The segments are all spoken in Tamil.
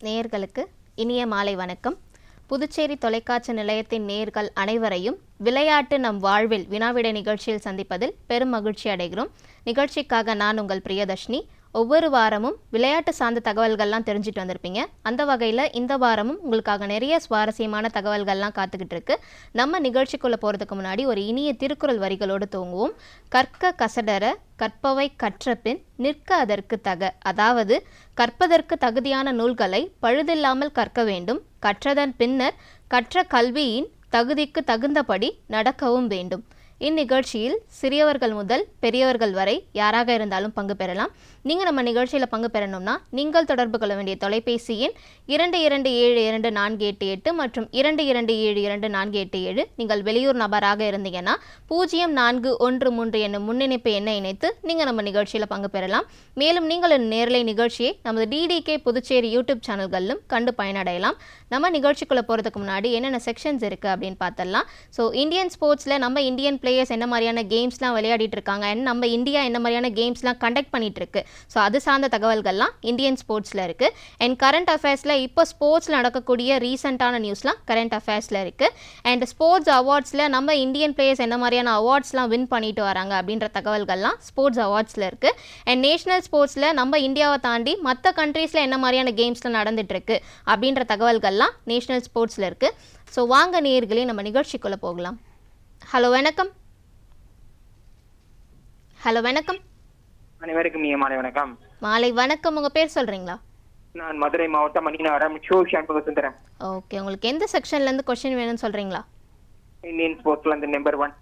நேயர்களுக்கு இனிய மாலை வணக்கம். புதுச்சேரி தொலைக்காட்சி நிலையத்தின் நேயர்கள் அனைவரையும் விளையாட்டு நம் வாழ்வில் வினாவிடை நிகழ்ச்சியில் சந்திப்பதில் பெரும் மகிழ்ச்சி அடைகிறோம். நிகழ்ச்சிக்காக நான் உங்கள் பிரியதர்ஷினி. ஒவ்வொரு வாரமும் விளையாட்டு சார்ந்த தகவல்கள்லாம் தெரிஞ்சுட்டு வந்திருப்பீங்க. அந்த வகையில் இந்த வாரமும் உங்களுக்காக நிறைய சுவாரஸ்யமான தகவல்கள்லாம் காத்துக்கிட்டு இருக்கு. நம்ம நிகழ்ச்சிக்குள்ளே போகிறதுக்கு முன்னாடி ஒரு இனிய திருக்குறள் வரிகளோடு துவங்குவோம். கற்க கசடர கற்பவை கற்றபின் நிற்க அதற்கு தக. அதாவது கற்பதற்கு தகுதியான நூல்களை பழுதில்லாமல் கற்க வேண்டும். கற்றதன் பின்னர் கற்ற கல்வியின் தகுதிக்கு தகுந்தபடி நடக்கவும் வேண்டும். இந்நிகழ்ச்சியில் சிறியவர்கள் முதல் பெரியவர்கள் வரை யாராக இருந்தாலும் பங்கு பெறலாம். நீங்கள் நம்ம நிகழ்ச்சியில் பங்கு பெறணும்னா நீங்கள் தொடர்பு கொள்ள வேண்டிய தொலைபேசி எண் 22722488 மற்றும் 22722487. நீங்கள் வெளியூர் நபராக இருந்தீங்கன்னா 0413 என்னும் முன்னிணைப்பு எண்ணை இணைத்து நீங்கள் நம்ம நிகழ்ச்சியில் பங்கு பெறலாம். மேலும் நீங்கள் நேரலை நிகழ்ச்சியை நமது டிடிகே புதுச்சேரி யூடியூப் சேனல்களிலும் கண்டு பயனடையலாம். நம்ம நிகழ்ச்சிக்குள்ளே போகிறதுக்கு முன்னாடி என்னென்ன செக்ஷன்ஸ் இருக்குது அப்படின்னு பார்த்துடலாம். ஸோ இந்தியன் ஸ்போர்ட்ஸில் நம்ம இந்தியன் பிளேயர்ஸ் என்ன மாதிரியான கேம்ஸ்லாம் விளையாடிட்டு இருக்காங்க, நம்ம இந்தியா என்ன மாதிரியான கேம்ஸ்லாம் கண்டக்ட் பண்ணிட்டு இருக்கு, ஸோ அது சார்ந்த தகவல்கள்லாம் இந்தியன் ஸ்போர்ட்ஸில் இருக்குது. அண்ட் கரண்ட் அஃபேர்ஸில் இப்போ ஸ்போர்ட்ஸில் நடக்கக்கூடிய ரீசெண்டான நியூஸ்லாம் கரண்ட் அஃபேர்ஸில் இருக்குது. அண்ட் ஸ்போர்ட்ஸ் அவார்ட்ஸில் நம்ம இந்தியன் பிளேயர்ஸ் என்ன மாதிரியான அவார்ட்ஸ்லாம் வின் பண்ணிட்டு வராங்க அப்படின்ற தகவல்கள்லாம் ஸ்போர்ட்ஸ் அவார்ட்ஸில் இருக்குது. அண்ட் நேஷனல் ஸ்போர்ட்ஸில் நம்ம இந்தியாவை தாண்டி மற்ற கண்ட்ரீஸில் என்ன மாதிரியான கேம்ஸ்லாம் நடந்துட்டு இருக்கு அப்படின்ற தகவல்கள்லாம் நேஷனல் ஸ்போர்ட்ஸில் இருக்குது. ஸோ வாங்க நேயர்களே நம்ம நிகழ்ச்சிக்குள்ளே போகலாம். ஹலோ வணக்கம். ஹலோ வணக்கம். அனைவருக்கும் மாலை வணக்கம். மாலை வணக்கம். உங்க பேர் சொல்றீங்களா? நான் மதுரை மாவட்டம் மணிநகரம் ஷண்முக சுந்தரம். ஓகே, உங்களுக்கு எந்த செக்ஷன்ல இருந்து क्वेश्चन வேணும்னு சொல்றீங்களா? இந்தியன் ஸ்போர்ட்ஸ்ல இருந்து நம்பர் 1.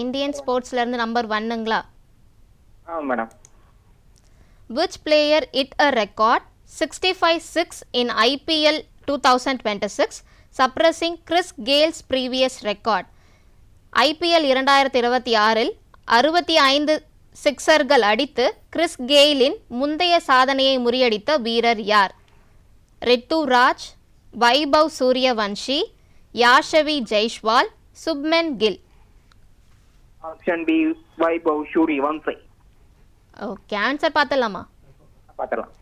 இந்தியன் ஸ்போர்ட்ஸ்ல இருந்து நம்பர் 1ங்களா? ஆமா madam. Which player hit a record 65-6 in IPL 2026 suppressing Chris Gale's previous record? IPL 2026 65 சிக்ஸர்கள் அடித்து கிறிஸ் கெயிலின் முந்தைய சாதனையை முறியடித்த வீரர் யார்? Rithu Raj, Vaibhav Suryavanshi, Yashasvi Jaiswal, Shubman Gill. Option B Vaibhav Suryavanshi. Okay, answer பார்த்தலாமா? பார்த்தலாம்.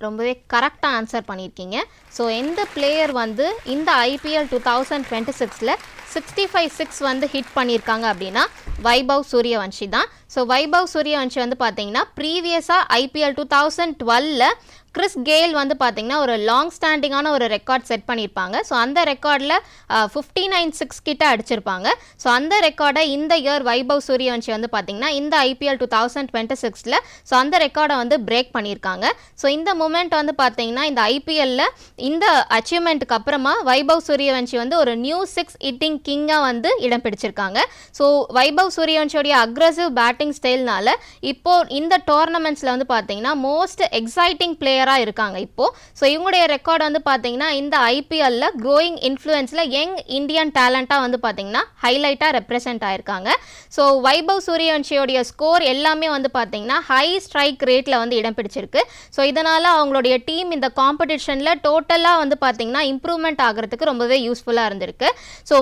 ரொம்பவே கரெக்டாக ஆன்சர் பண்ணியிருக்கீங்க. ஸோ எந்த பிளேயர் வந்து இந்த ஐபிஎல் 2026 65-6 வந்து ஹிட் பண்ணியிருக்காங்க அப்படின்னா வைபவ் சூரியவன்ஷி தான். ஸோ வைபவ் சூரியவன்ஷி வந்து பார்த்தீங்கன்னா ப்ரீவியஸாக ஐபிஎல் 2012 கிறிஸ் கெயில் வந்து பார்த்தீங்கன்னா ஒரு லாங் ஸ்டாண்டிங்கான ஒரு ரெக்கார்ட் செட் பண்ணியிருப்பாங்க. ஸோ அந்த ரெக்கார்டில் 59-6 கிட்ட அடிச்சிருப்பாங்க. ஸோ அந்த ரெக்கார்டை இந்த இயர் வைபவ் சூரியவன்ஷி வந்து பார்த்தீங்கன்னா இந்த ஐபிஎல் 2026 ஸோ அந்த ரெக்கார்டை வந்து பிரேக் பண்ணியிருக்காங்க. ஸோ இந்த மூமெண்ட் வந்து பார்த்தீங்கன்னா இந்த ஐபிஎல்ல இந்த அச்சீவ்மெண்ட்டுக்கு அப்புறமா வைபவ் சூரியவன்ஷி வந்து ஒரு நியூ 6 ஹிட்டிங் கிங்காக வந்து இடம் பிடிச்சிருக்காங்க. ஸோ வைபவ் சூரியவன்ஷியோடைய அக்ரெசிவ் பேட்டிங் ஸ்டைல்னால இப்போ இந்த டோர்னமெண்ட்ஸில் வந்து பார்த்தீங்கன்னா மோஸ்ட் எக்ஸைட்டிங் பிளேயர் இருக்காங்க இப்போ. ஸோ இவங்களுடைய ரெக்கார்ட் வந்து பார்த்தீங்கன்னா இந்த ஐபிஎல்ல க்ரோயிங் இன்ஃப்ளூயன்ஸில் யங் இந்தியன் டேலண்டாக வந்து பார்த்தீங்கன்னா ஹைலைட்டாக ரெப்ரசென்ட் ஆயிருக்காங்க. ஸோ வைபவ் சூரியவன்ஷியோடைய ஸ்கோர் எல்லாமே வந்து பார்த்தீங்கன்னா ஹை ஸ்ட்ரைக் ரேட்டில் வந்து இடம் பிடிச்சிருக்கு. ஸோ இதனால் அவங்களுடைய டீம் இந்த காம்படிஷனில் டோட்டலாக வந்து பார்த்தீங்கன்னா இம்ப்ரூவ்மெண்ட் ஆகிறதுக்கு ரொம்பவே யூஸ்ஃபுல்லாக இருந்திருக்கு. ஸோ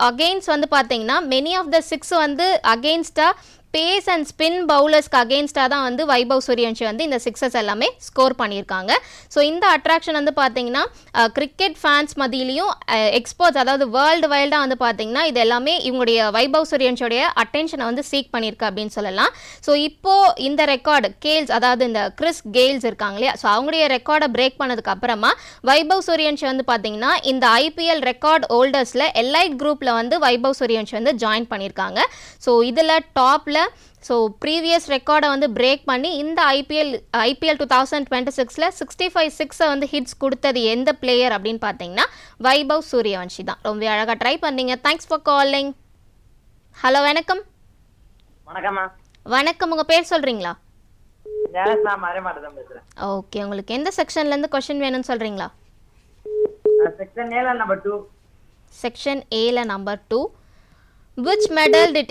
அகெயின்ஸ்ட் வந்து பார்த்தீங்கன்னா மெனி ஆஃப் த 6 வந்து அகெயின்ஸ்டாக பேஸ் அண்ட் ஸ்பின் பவுலர்ஸ்க்கு அகெயின்ஸ்டாக தான் வந்து வைபவ் சூரியவன்ஷி வந்து இந்த சிக்ஸஸ் எல்லாமே ஸ்கோர் பண்ணியிருக்காங்க. ஸோ இந்த அட்ராக்ஷன் வந்து பார்த்தீங்கன்னா கிரிக்கெட் ஃபேன்ஸ் மத்தியிலையும் எக்ஸ்போர்ட்ஸ் அதாவது வேர்ல்டு வைல்டாக வந்து பார்த்தீங்கன்னா இது எல்லாமே இவங்களுடைய வைபவ் சூரியவன்ஷியோடைய அட்டென்ஷனை வந்து சீக் பண்ணியிருக்கு அப்படின்னு சொல்லலாம். ஸோ இப்போது இந்த ரெக்கார்டு கேல்ஸ் அதாவது இந்த கிறிஸ் கெயில்ஸ் இருக்காங்க இல்லையா, ஸோ அவங்களுடைய ரெக்கார்டை பிரேக் பண்ணதுக்கு அப்புறமா வைபவ் சூரியவன்ஷி வந்து பார்த்தீங்கன்னா இந்த ஐபிஎல் ரெக்கார்ட் ஹோல்டர்ஸில் எலைட் குரூப்பில் வந்து வைபவ் சூரியவன்ஷி வந்து ஜாயின் பண்ணியிருக்காங்க. ஸோ இதில் டாப்பில் ஸோ ப்ரீவியஸ் ரெக்கார்டை வந்து பிரேக் பண்ணி இந்த ஐபிஎல் 2026 65-6 வந்து ஹிட்ஸ் கொடுத்தது எந்த பிளேயர் அப்படின்னு பார்த்தீங்கன்னா வைபவ் சூரியவன்ஷி தான். ரொம்ப அழகாக ட்ரை பண்ணீங்க. Thanks for calling. ஹலோ வணக்கம். வணக்கம்மா. வணக்கம். உங்கள் பேர் சொல்கிறீங்களா? நான் மறைமாட்டதான் பேசுறேன். ஓகே, உங்களுக்கு எந்த செக்ஷன்லேருந்து क्वेश्चन வேணும்னு சொல்கிறீங்களா? செக்ஷன் ஏல நம்பர் 2. செக்ஷன் ஏல number 2. Which medal did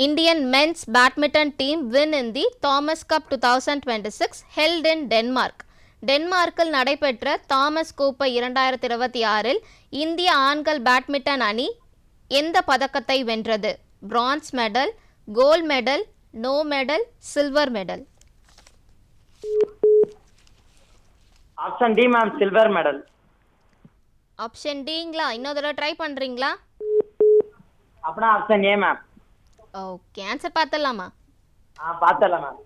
Indian men's badminton team win in the Thomas Cup 2026 held in Denmark? டென்மார்க்கில் நடைபெற்ற தாமஸ் கோப்பை 2026 இந்திய ஆண்கள் பேட்மிண்டன் அணி எந்த பதக்கத்தை வென்றது? Bronze medal, gold medal, no medal, silver medal. Option D ma'am, silver medal. Option டிங்களா? இன்னொரு தடவை ட்ரை பண்ணுறீங்களா? அப்படின்னா option A ma'am. Okay, answer பார்த்துடலாமா? பார்த்துடலாம் மேம்.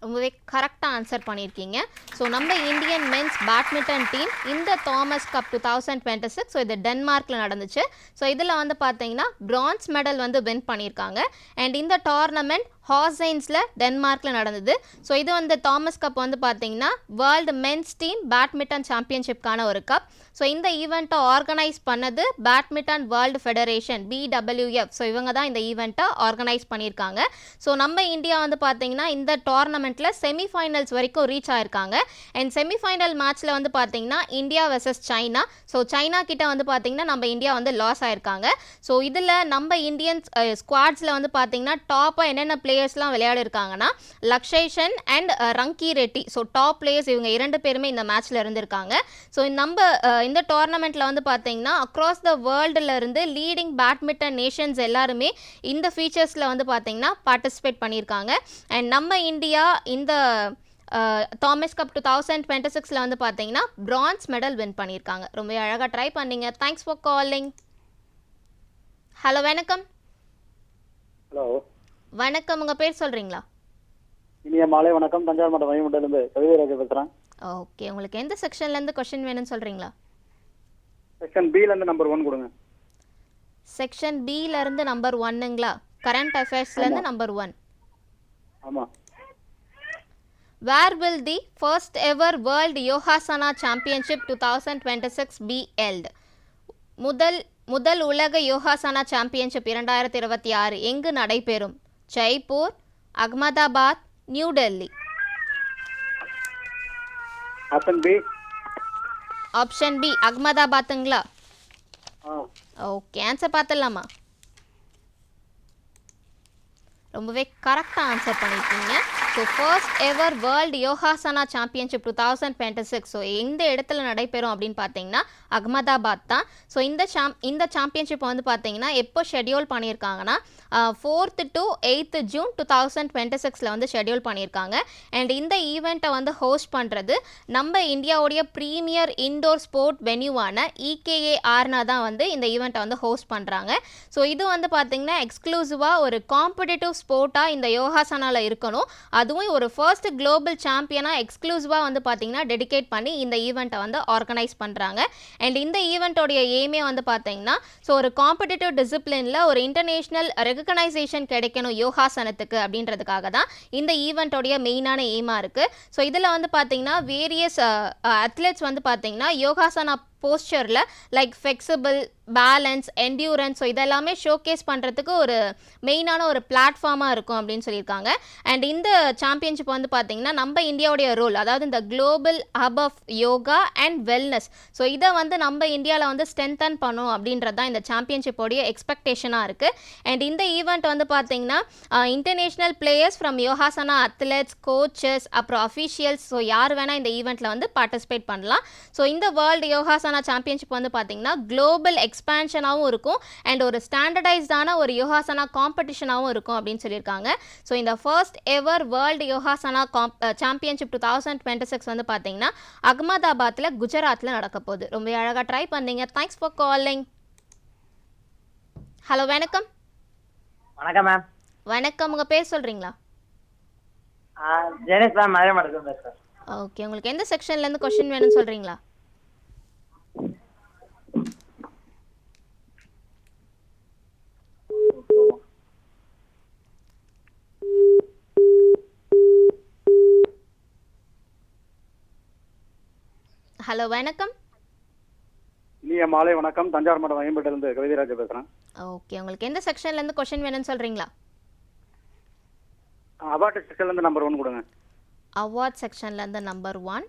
ரொம்பவே கரெக்டாக ஆன்சர் பண்ணியிருக்கீங்க. ஸோ நம்ம இந்தியன் மென்ஸ் பேட்மிண்டன் டீம் இந்த தாமஸ் கப் 2026, ஸோ இது டென்மார்க்கில் நடந்துச்சு. ஸோ இதில் வந்து பார்த்தீங்கன்னா பிரான்ஸ் மெடல் வந்து வின் பண்ணியிருக்காங்க. அண்ட் இந்த டோர்னமெண்ட் ஹாசைன்ஸில் டென்மார்க்கில் நடந்தது. ஸோ இது வந்து தாமஸ் கப் வந்து பார்த்தீங்கன்னா வேர்ல்டு மென்ஸ் டீம் பேட்மிண்டன் சாம்பியன்ஷிப்கான ஒரு கப். ஸோ இந்த ஈவெண்ட்டை ஆர்கனைஸ் பண்ணது badminton world federation BWF. So இவங்க தான் இந்த ஈவெண்ட்டை ஆர்கனைஸ் பண்ணியிருக்காங்க. ஸோ நம்ம இந்தியா வந்து பார்த்தீங்கன்னா இந்த டோர்னமெண்ட்டில் செமிஃபைனல்ஸ் வரைக்கும் ரீச் ஆயிருக்காங்க. அண்ட் செமிஃபைனல் மேட்ச்சில் வந்து பார்த்தீங்கன்னா India versus China. So China கிட்ட வந்து பார்த்தீங்கன்னா நம்ம இந்தியா வந்து லாஸ் ஆயிருக்காங்க. ஸோ இதில் நம்ம இந்தியன் ஸ்குவாட்ஸில் வந்து பார்த்தீங்கன்னா டாப்பாக என்னென்ன பிளேயர்ஸ்லாம் விளையாடிருக்காங்கன்னா Lakshya Sen and Rankireddy. So top players இவங்க 2 பேருமே இந்த மேட்ச்சில் இருந்திருக்காங்க. ஸோ நம்ம இந்த டோர்னமெண்ட்டில் வந்து பார்த்தீங்கன்னா அக்ராஸ் த வேர்ல்டில் இருந்து லீடிங் பேட்மிண்டன் நேஷன்ஸ் எல்லாருமே இந்த ஃபீச்சர்ஸில் வந்து பார்த்தீங்கன்னா பார்ட்டிசிபேட் பண்ணியிருக்காங்க. அண்ட் நம்ம இந்தியா இந்த தாமஸ் கப் 2026 வந்து பார்த்தீங்கன்னா பிரான்ஸ் மெடல் வின் பண்ணியிருக்காங்க. ரொம்ப அழகாக ட்ரை பண்ணீங்க. Thanks for calling. ஹலோ, வணக்கம். ஹலோ வணக்கம், உங்கள் பேர் சொல்கிறீங்களா? இனிய மாலை வணக்கம். தஞ்சாவூர் மாவட்டம் வைமுட்டிலிருந்து கவிதைராஜ் பேசுகிறேன். ஓகே, உங்களுக்கு எந்த செக்ஷன்லேருந்து கொஷின் வேணும்னு சொல்கிறீங்களா? செக்ஷன் பிலேருந்து நம்பர் 1 கொடுங்க. செக்ஷன் பியிலேருந்து நம்பர் 1ங்களா? கரண்ட் அஃபேர்ஸ்லேருந்து நம்பர் 1. ஆமாம். Where will the first ever World Yogasana Championship 2026 be held? முதல் உலக யோகாசனா சாம்பியன்ஷிப் 2026 எங்கு நடைபெறும்? Jaipur, Ahmedabad, New Delhi. Option B. Option B அகமதாபாத்துங்களா? ஆ. ஓகே, ஆன்சர் பார்த்துடலாமா? ரொம்பவே கரெக்டாக ஆன்சர் பண்ணியிருக்கீங்க. So first ever world Yogasana championship 2026 so எந்த இடத்துல நடைபெறும் அப்படின்னு பார்த்தீங்கன்னா அகமதாபாத் தான். ஸோ இந்த சாம்பியன்ஷிப் வந்து பார்த்தீங்கன்னா எப்போ ஷெட்யூல் பண்ணியிருக்காங்கன்னா 4th to 8th June 2026 வந்து ஷெட்யூல் பண்ணியிருக்காங்க. அண்ட் இந்த ஈவெண்ட்டை வந்து ஹோஸ்ட் பண்ணுறது நம்ம இந்தியாவுடைய ப்ரீமியர் இன்டோர் ஸ்போர்ட் வென்யூவான EKA ஆர்னா தான் வந்து இந்த ஈவெண்ட்டை வந்து ஹோஸ்ட் பண்ணுறாங்க. ஸோ இது வந்து பார்த்தீங்கன்னா எக்ஸ்க்ளூசிவாக ஒரு காம்படிட்டிவ் ஸ்போர்ட்டாக இந்த யோகாசனாவில் இருக்கணும். அதுவும் ஒரு ஃபர்ஸ்ட் குளோபல் சாம்பியனாக எக்ஸ்க்ளூசிவாக வந்து பார்த்தீங்கன்னா டெடிகேட் பண்ணி இந்த ஈவெண்ட்டை வந்து ஆர்கனைஸ் பண்ணுறாங்க. அண்ட் இந்த ஈவெண்ட்டோடைய எய்மே வந்து பார்த்தீங்கன்னா ஸோ ஒரு காம்படிட்டிவ் டிசிப்ளினில் ஒரு இன்டர்நேஷ்னல் ரெகக்னைசேஷன் கிடைக்கணும் யோகாசனத்துக்கு அப்படின்றதுக்காக தான் இந்த ஈவெண்ட்டோடைய மெயினான எய்மாக இருக்குது. ஸோ இதில் வந்து பார்த்தீங்கன்னா வேரியஸ் அத்லெட்ஸ் வந்து பார்த்தீங்கன்னா யோகாசனா போஸ்டரில் like flexible, balance, endurance so இதெல்லாமே ஷோகேஸ் பண்ணுறதுக்கு ஒரு மெயினான ஒரு பிளாட்ஃபார்மாக இருக்கும் அப்படின்னு சொல்லியிருக்காங்க. அண்ட் இந்த சாம்பியன்ஷிப் வந்து பார்த்திங்கன்னா நம்ம இந்தியாவுடைய ரோல், அதாவது இந்த global hub of yoga and wellness so இதை வந்து நம்ம இந்தியாவில் வந்து ஸ்ட்ரென்தன் பண்ணும் அப்படின்றது தான் இந்த சாம்பியன்ஷிப்போடைய எக்ஸ்பெக்டேஷனாக இருக்குது. அண்ட் இந்த ஈவெண்ட் வந்து பார்த்திங்கன்னா international players from yogasana athletes, coaches, அப்புறம் அஃபீஷியல்ஸ் ஸோ யார் வேணால் இந்த ஈவெண்ட்டில் வந்து பார்ட்டிசிபேட் பண்ணலாம். ஸோ இந்த வேர்ல்டு யோகாசனா சாம்பியன்ஷிப் வந்து பார்த்தீங்கன்னா குளோபல் எக்ஸ்பான்ஷனாகவும் இருக்கும் அண்ட் ஒரு ஸ்டாண்டர்டைஸ்டான ஒரு யோகாசனா காம்படிஷனாகவும் இருக்கும் அப்படின்னு சொல்லியிருக்காங்க. ஸோ இந்த first ever world Yogasana championship 2026 வந்து பார்த்தீங்கன்னா அகமதாபாத்தில் குஜராத்தில் நடக்க போகுது. ரொம்ப அழகாக ட்ரை பண்ணீங்க. Thanks for calling. ஹலோ, வணக்கம். வணக்கம் மேம். வணக்கம், உங்கள் பேர் சொல்கிறீங்களா? ஜெனேஷ் மேம், மதுரை மாவட்டம் பேசுகிறேன். ஓகே, உங்களுக்கு எந்த செக்ஷன்லேருந்து கொஷின் வேணும்னு சொல்கிறீங்களா? ஹலோ, வணக்கம். இனிய மாலை வணக்கம். தஞ்சாவூர் மாவட்டம் வைமுட்டிலிருந்து கவிதைராஜ் பேசுகிறேன். ஓகே, உங்களுக்கு எந்த செக்ஷன்லேருந்து கொஷின் வேணும்னு சொல்கிறீங்களா? அவார்டு செக்ஷன்லேருந்து நம்பர் 1 கொடுங்க. அவார்ட் செக்ஷன்லேருந்து number 1.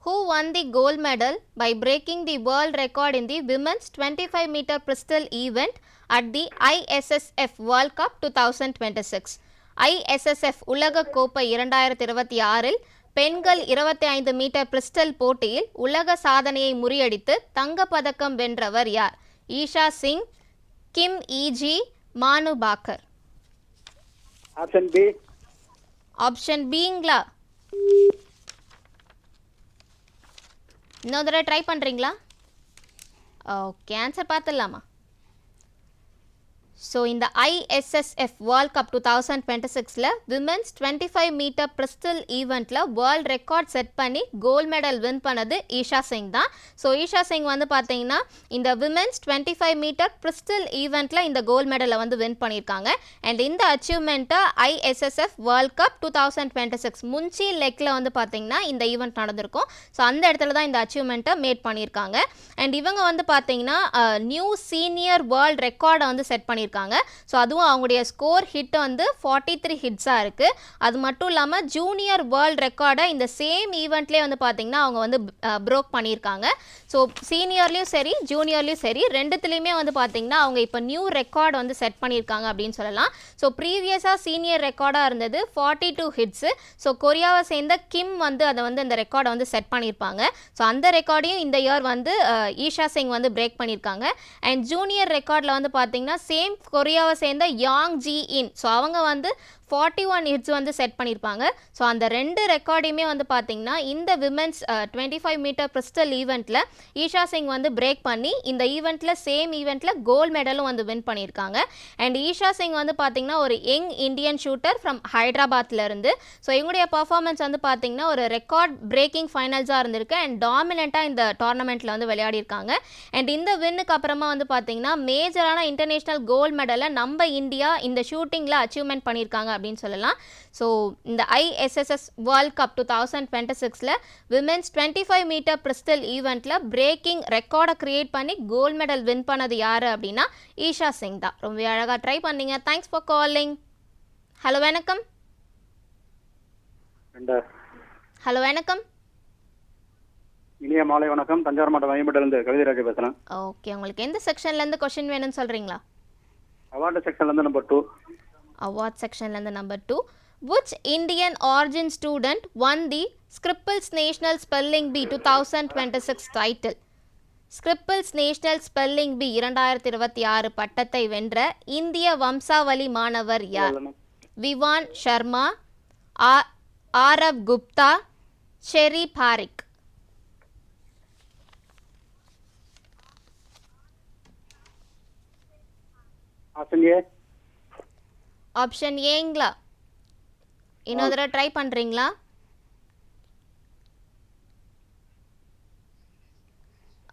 Who won the gold medal by breaking the world record in the women's 25-meter pistol event at the ISSF World Cup 2026? ISSF உலக கோப்பை 2026 பெண்கள் 25 மீட்டர் பிஸ்டல் போட்டியில் உலக சாதனையை முறியடித்து தங்கப்பதக்கம் வென்றவர் யார்? Isha Singh, Kim Yeji, Manu Bhaker. Option B. Option பிங்களா? இன்னொரு தடவை ட்ரை பண்ணுறீங்களா? ஓகே, ஆன்சர் பார்த்துடலாமா? ஸோ இந்த ISSF வேர்ல்ட் கப் 2026ல் விமென்ஸ் 25 மீட்டர் பிரிஸ்டல் ஈவெண்ட்டில் வேர்ல்ட் ரெக்கார்ட் செட் பண்ணி கோல்ட் மெடல் வின் பண்ணது ஈஷா சிங் தான். ஸோ ஈஷா சிங் வந்து பார்த்தீங்கன்னா இந்த விமென்ஸ் 25 மீட்டர் பிரிஸ்டல் ஈவெண்ட்டில் இந்த கோல்ட் மெடலை வந்து வின் பண்ணியிருக்காங்க. அண்ட் இந்த அச்சீவ்மெண்ட்டை ISSF வேர்ல்ட் கப் 2026 முன்சி லெக்கில் வந்து பார்த்தீங்கன்னா இந்த ஈவெண்ட் நடந்திருக்கும். ஸோ அந்த இடத்துல தான் இந்த அச்சீவ்மெண்ட்டை மேட் பண்ணியிருக்காங்க. அண்ட் இவங்க வந்து பார்த்தீங்கன்னா நியூ சீனியர் வேர்ல்ட் ரெக்கார்டை வந்து செட் பண்ணியிருக்காங்க. ஸோ அதுவும் அவங்களுடைய ஸ்கோர் ஹிட் வந்து 43 ஹிட்ஸாக இருக்குது. அது மட்டும் இல்லாமல் ஜூனியர் வேர்ல்ட் ரெக்கார்டை இந்த சேம் ஈவெண்ட்லேயே வந்து பார்த்திங்கன்னா அவங்க வந்து ப்ரோக் பண்ணியிருக்காங்க. ஸோ சீனியர்லேயும் சரி ஜூனியர்லேயும் சரி ரெண்டுத்துலேயுமே வந்து பார்த்திங்கன்னா அவங்க இப்போ நியூ ரெக்கார்டு வந்து செட் பண்ணியிருக்காங்க அப்படின்னு சொல்லலாம். ஸோ ப்ரீவியஸாக சீனியர் ரெக்கார்டாக இருந்தது 42 ஹிட்ஸு. ஸோ கொரியாவை சேர்ந்த கிம் வந்து அதை வந்து இந்த ரெக்கார்டை வந்து செட் பண்ணியிருப்பாங்க. ஸோ அந்த ரெக்கார்டையும் இந்த இயர் வந்து ஈஷா சிங் வந்து பிரேக் பண்ணியிருக்காங்க. அண்ட் ஜூனியர் ரெக்கார்டில் வந்து பார்த்திங்கன்னா சேம் கொரியாவை சேர்ந்த யாங் ஜி இன், ஸோ அவங்க வந்து 41 ஹிட்ஸ் வந்து செட் பண்ணியிருப்பாங்க. ஸோ அந்த ரெண்டு ரெக்கார்டையுமே வந்து பார்த்திங்கன்னா இந்த விமென்ஸ் 25 மீட்டர் பிரிஸ்டல் ஈவெண்ட்டில் ஈஷா சிங் வந்து பிரேக் பண்ணி இந்த ஈவெண்ட்டில் சேம் ஈவெண்ட்டில் கோல்ட் மெடலும் வந்து வின் பண்ணியிருக்காங்க. அண்ட் ஈஷா சிங் வந்து பார்த்திங்கன்னா ஒரு யங் இந்தியன் ஷூட்டர் ஃப்ரம் ஹைதராபாத்லேருந்து. ஸோ இவங்களுடைய பர்ஃபார்மன்ஸ் வந்து பார்த்திங்கன்னா ஒரு ரெக்கார்ட் பிரேக்கிங் ஃபைனல்ஸாக இருந்திருக்கு. அண்ட் டாமினண்ட்டாக இந்த டோர்னமெண்ட்டில் வந்து விளையாடிருக்காங்க. அண்ட் இந்த வின்னுக்கு அப்புறமா வந்து பார்த்திங்கன்னா மேஜரான இன்டர்நேஷ்னல் கோல்ட் மெடலை நம்ம இந்தியா இந்த ஷூட்டிங்கில் அச்சீவ்மெண்ட் பண்ணியிருக்காங்க அப்படின்னு சொல்லலாம். ஸோ இந்த ISSS வேர்ல்ட் கப் 2026ல் விமென்ஸ் 25 மீட்டர் பிரிஸ்டல் ஈவெண்ட்டில் பிரேக்கிங் ரெக்கார்டை கிரியேட் பண்ணி கோல்ட் மெடல் வின் பண்ணது யார் அப்படின்னா ஈஷா சிங் தான். ரொம்ப அழகாக ட்ரை பண்ணீங்க. Thanks for calling. ஹலோ வணக்கம். ஹலோ வணக்கம். இனிய மாலை வணக்கம். தஞ்சாவூர் மாவட்டம் வைம்பட்டிலிருந்து கவிதைராஜ் பேசுகிறேன். ஓகே, உங்களுக்கு எந்த செக்ஷன்லேருந்து கொஷின் வேணும்னு சொல்கிறீங்களா? அவார்டு செக்ஷன்லேருந்து நம்பர் 2. அவார்ட் செக்ஷன்லேருந்து number 2. Which Indian origin student won the Scribbles National Spelling Bee 2026 title? Scribbles National Spelling Bee 2026 பட்டத்தை வென்ற இந்திய வம்சாவளி மாணவர் யார்? விவான் சர்மா, ஆரவ் குப்தா, ஷெரி பாரிக். ஆப்ஷன் ஏங்களா? இன்னொரு தடவை ட்ரை பண்ணுறீங்களா?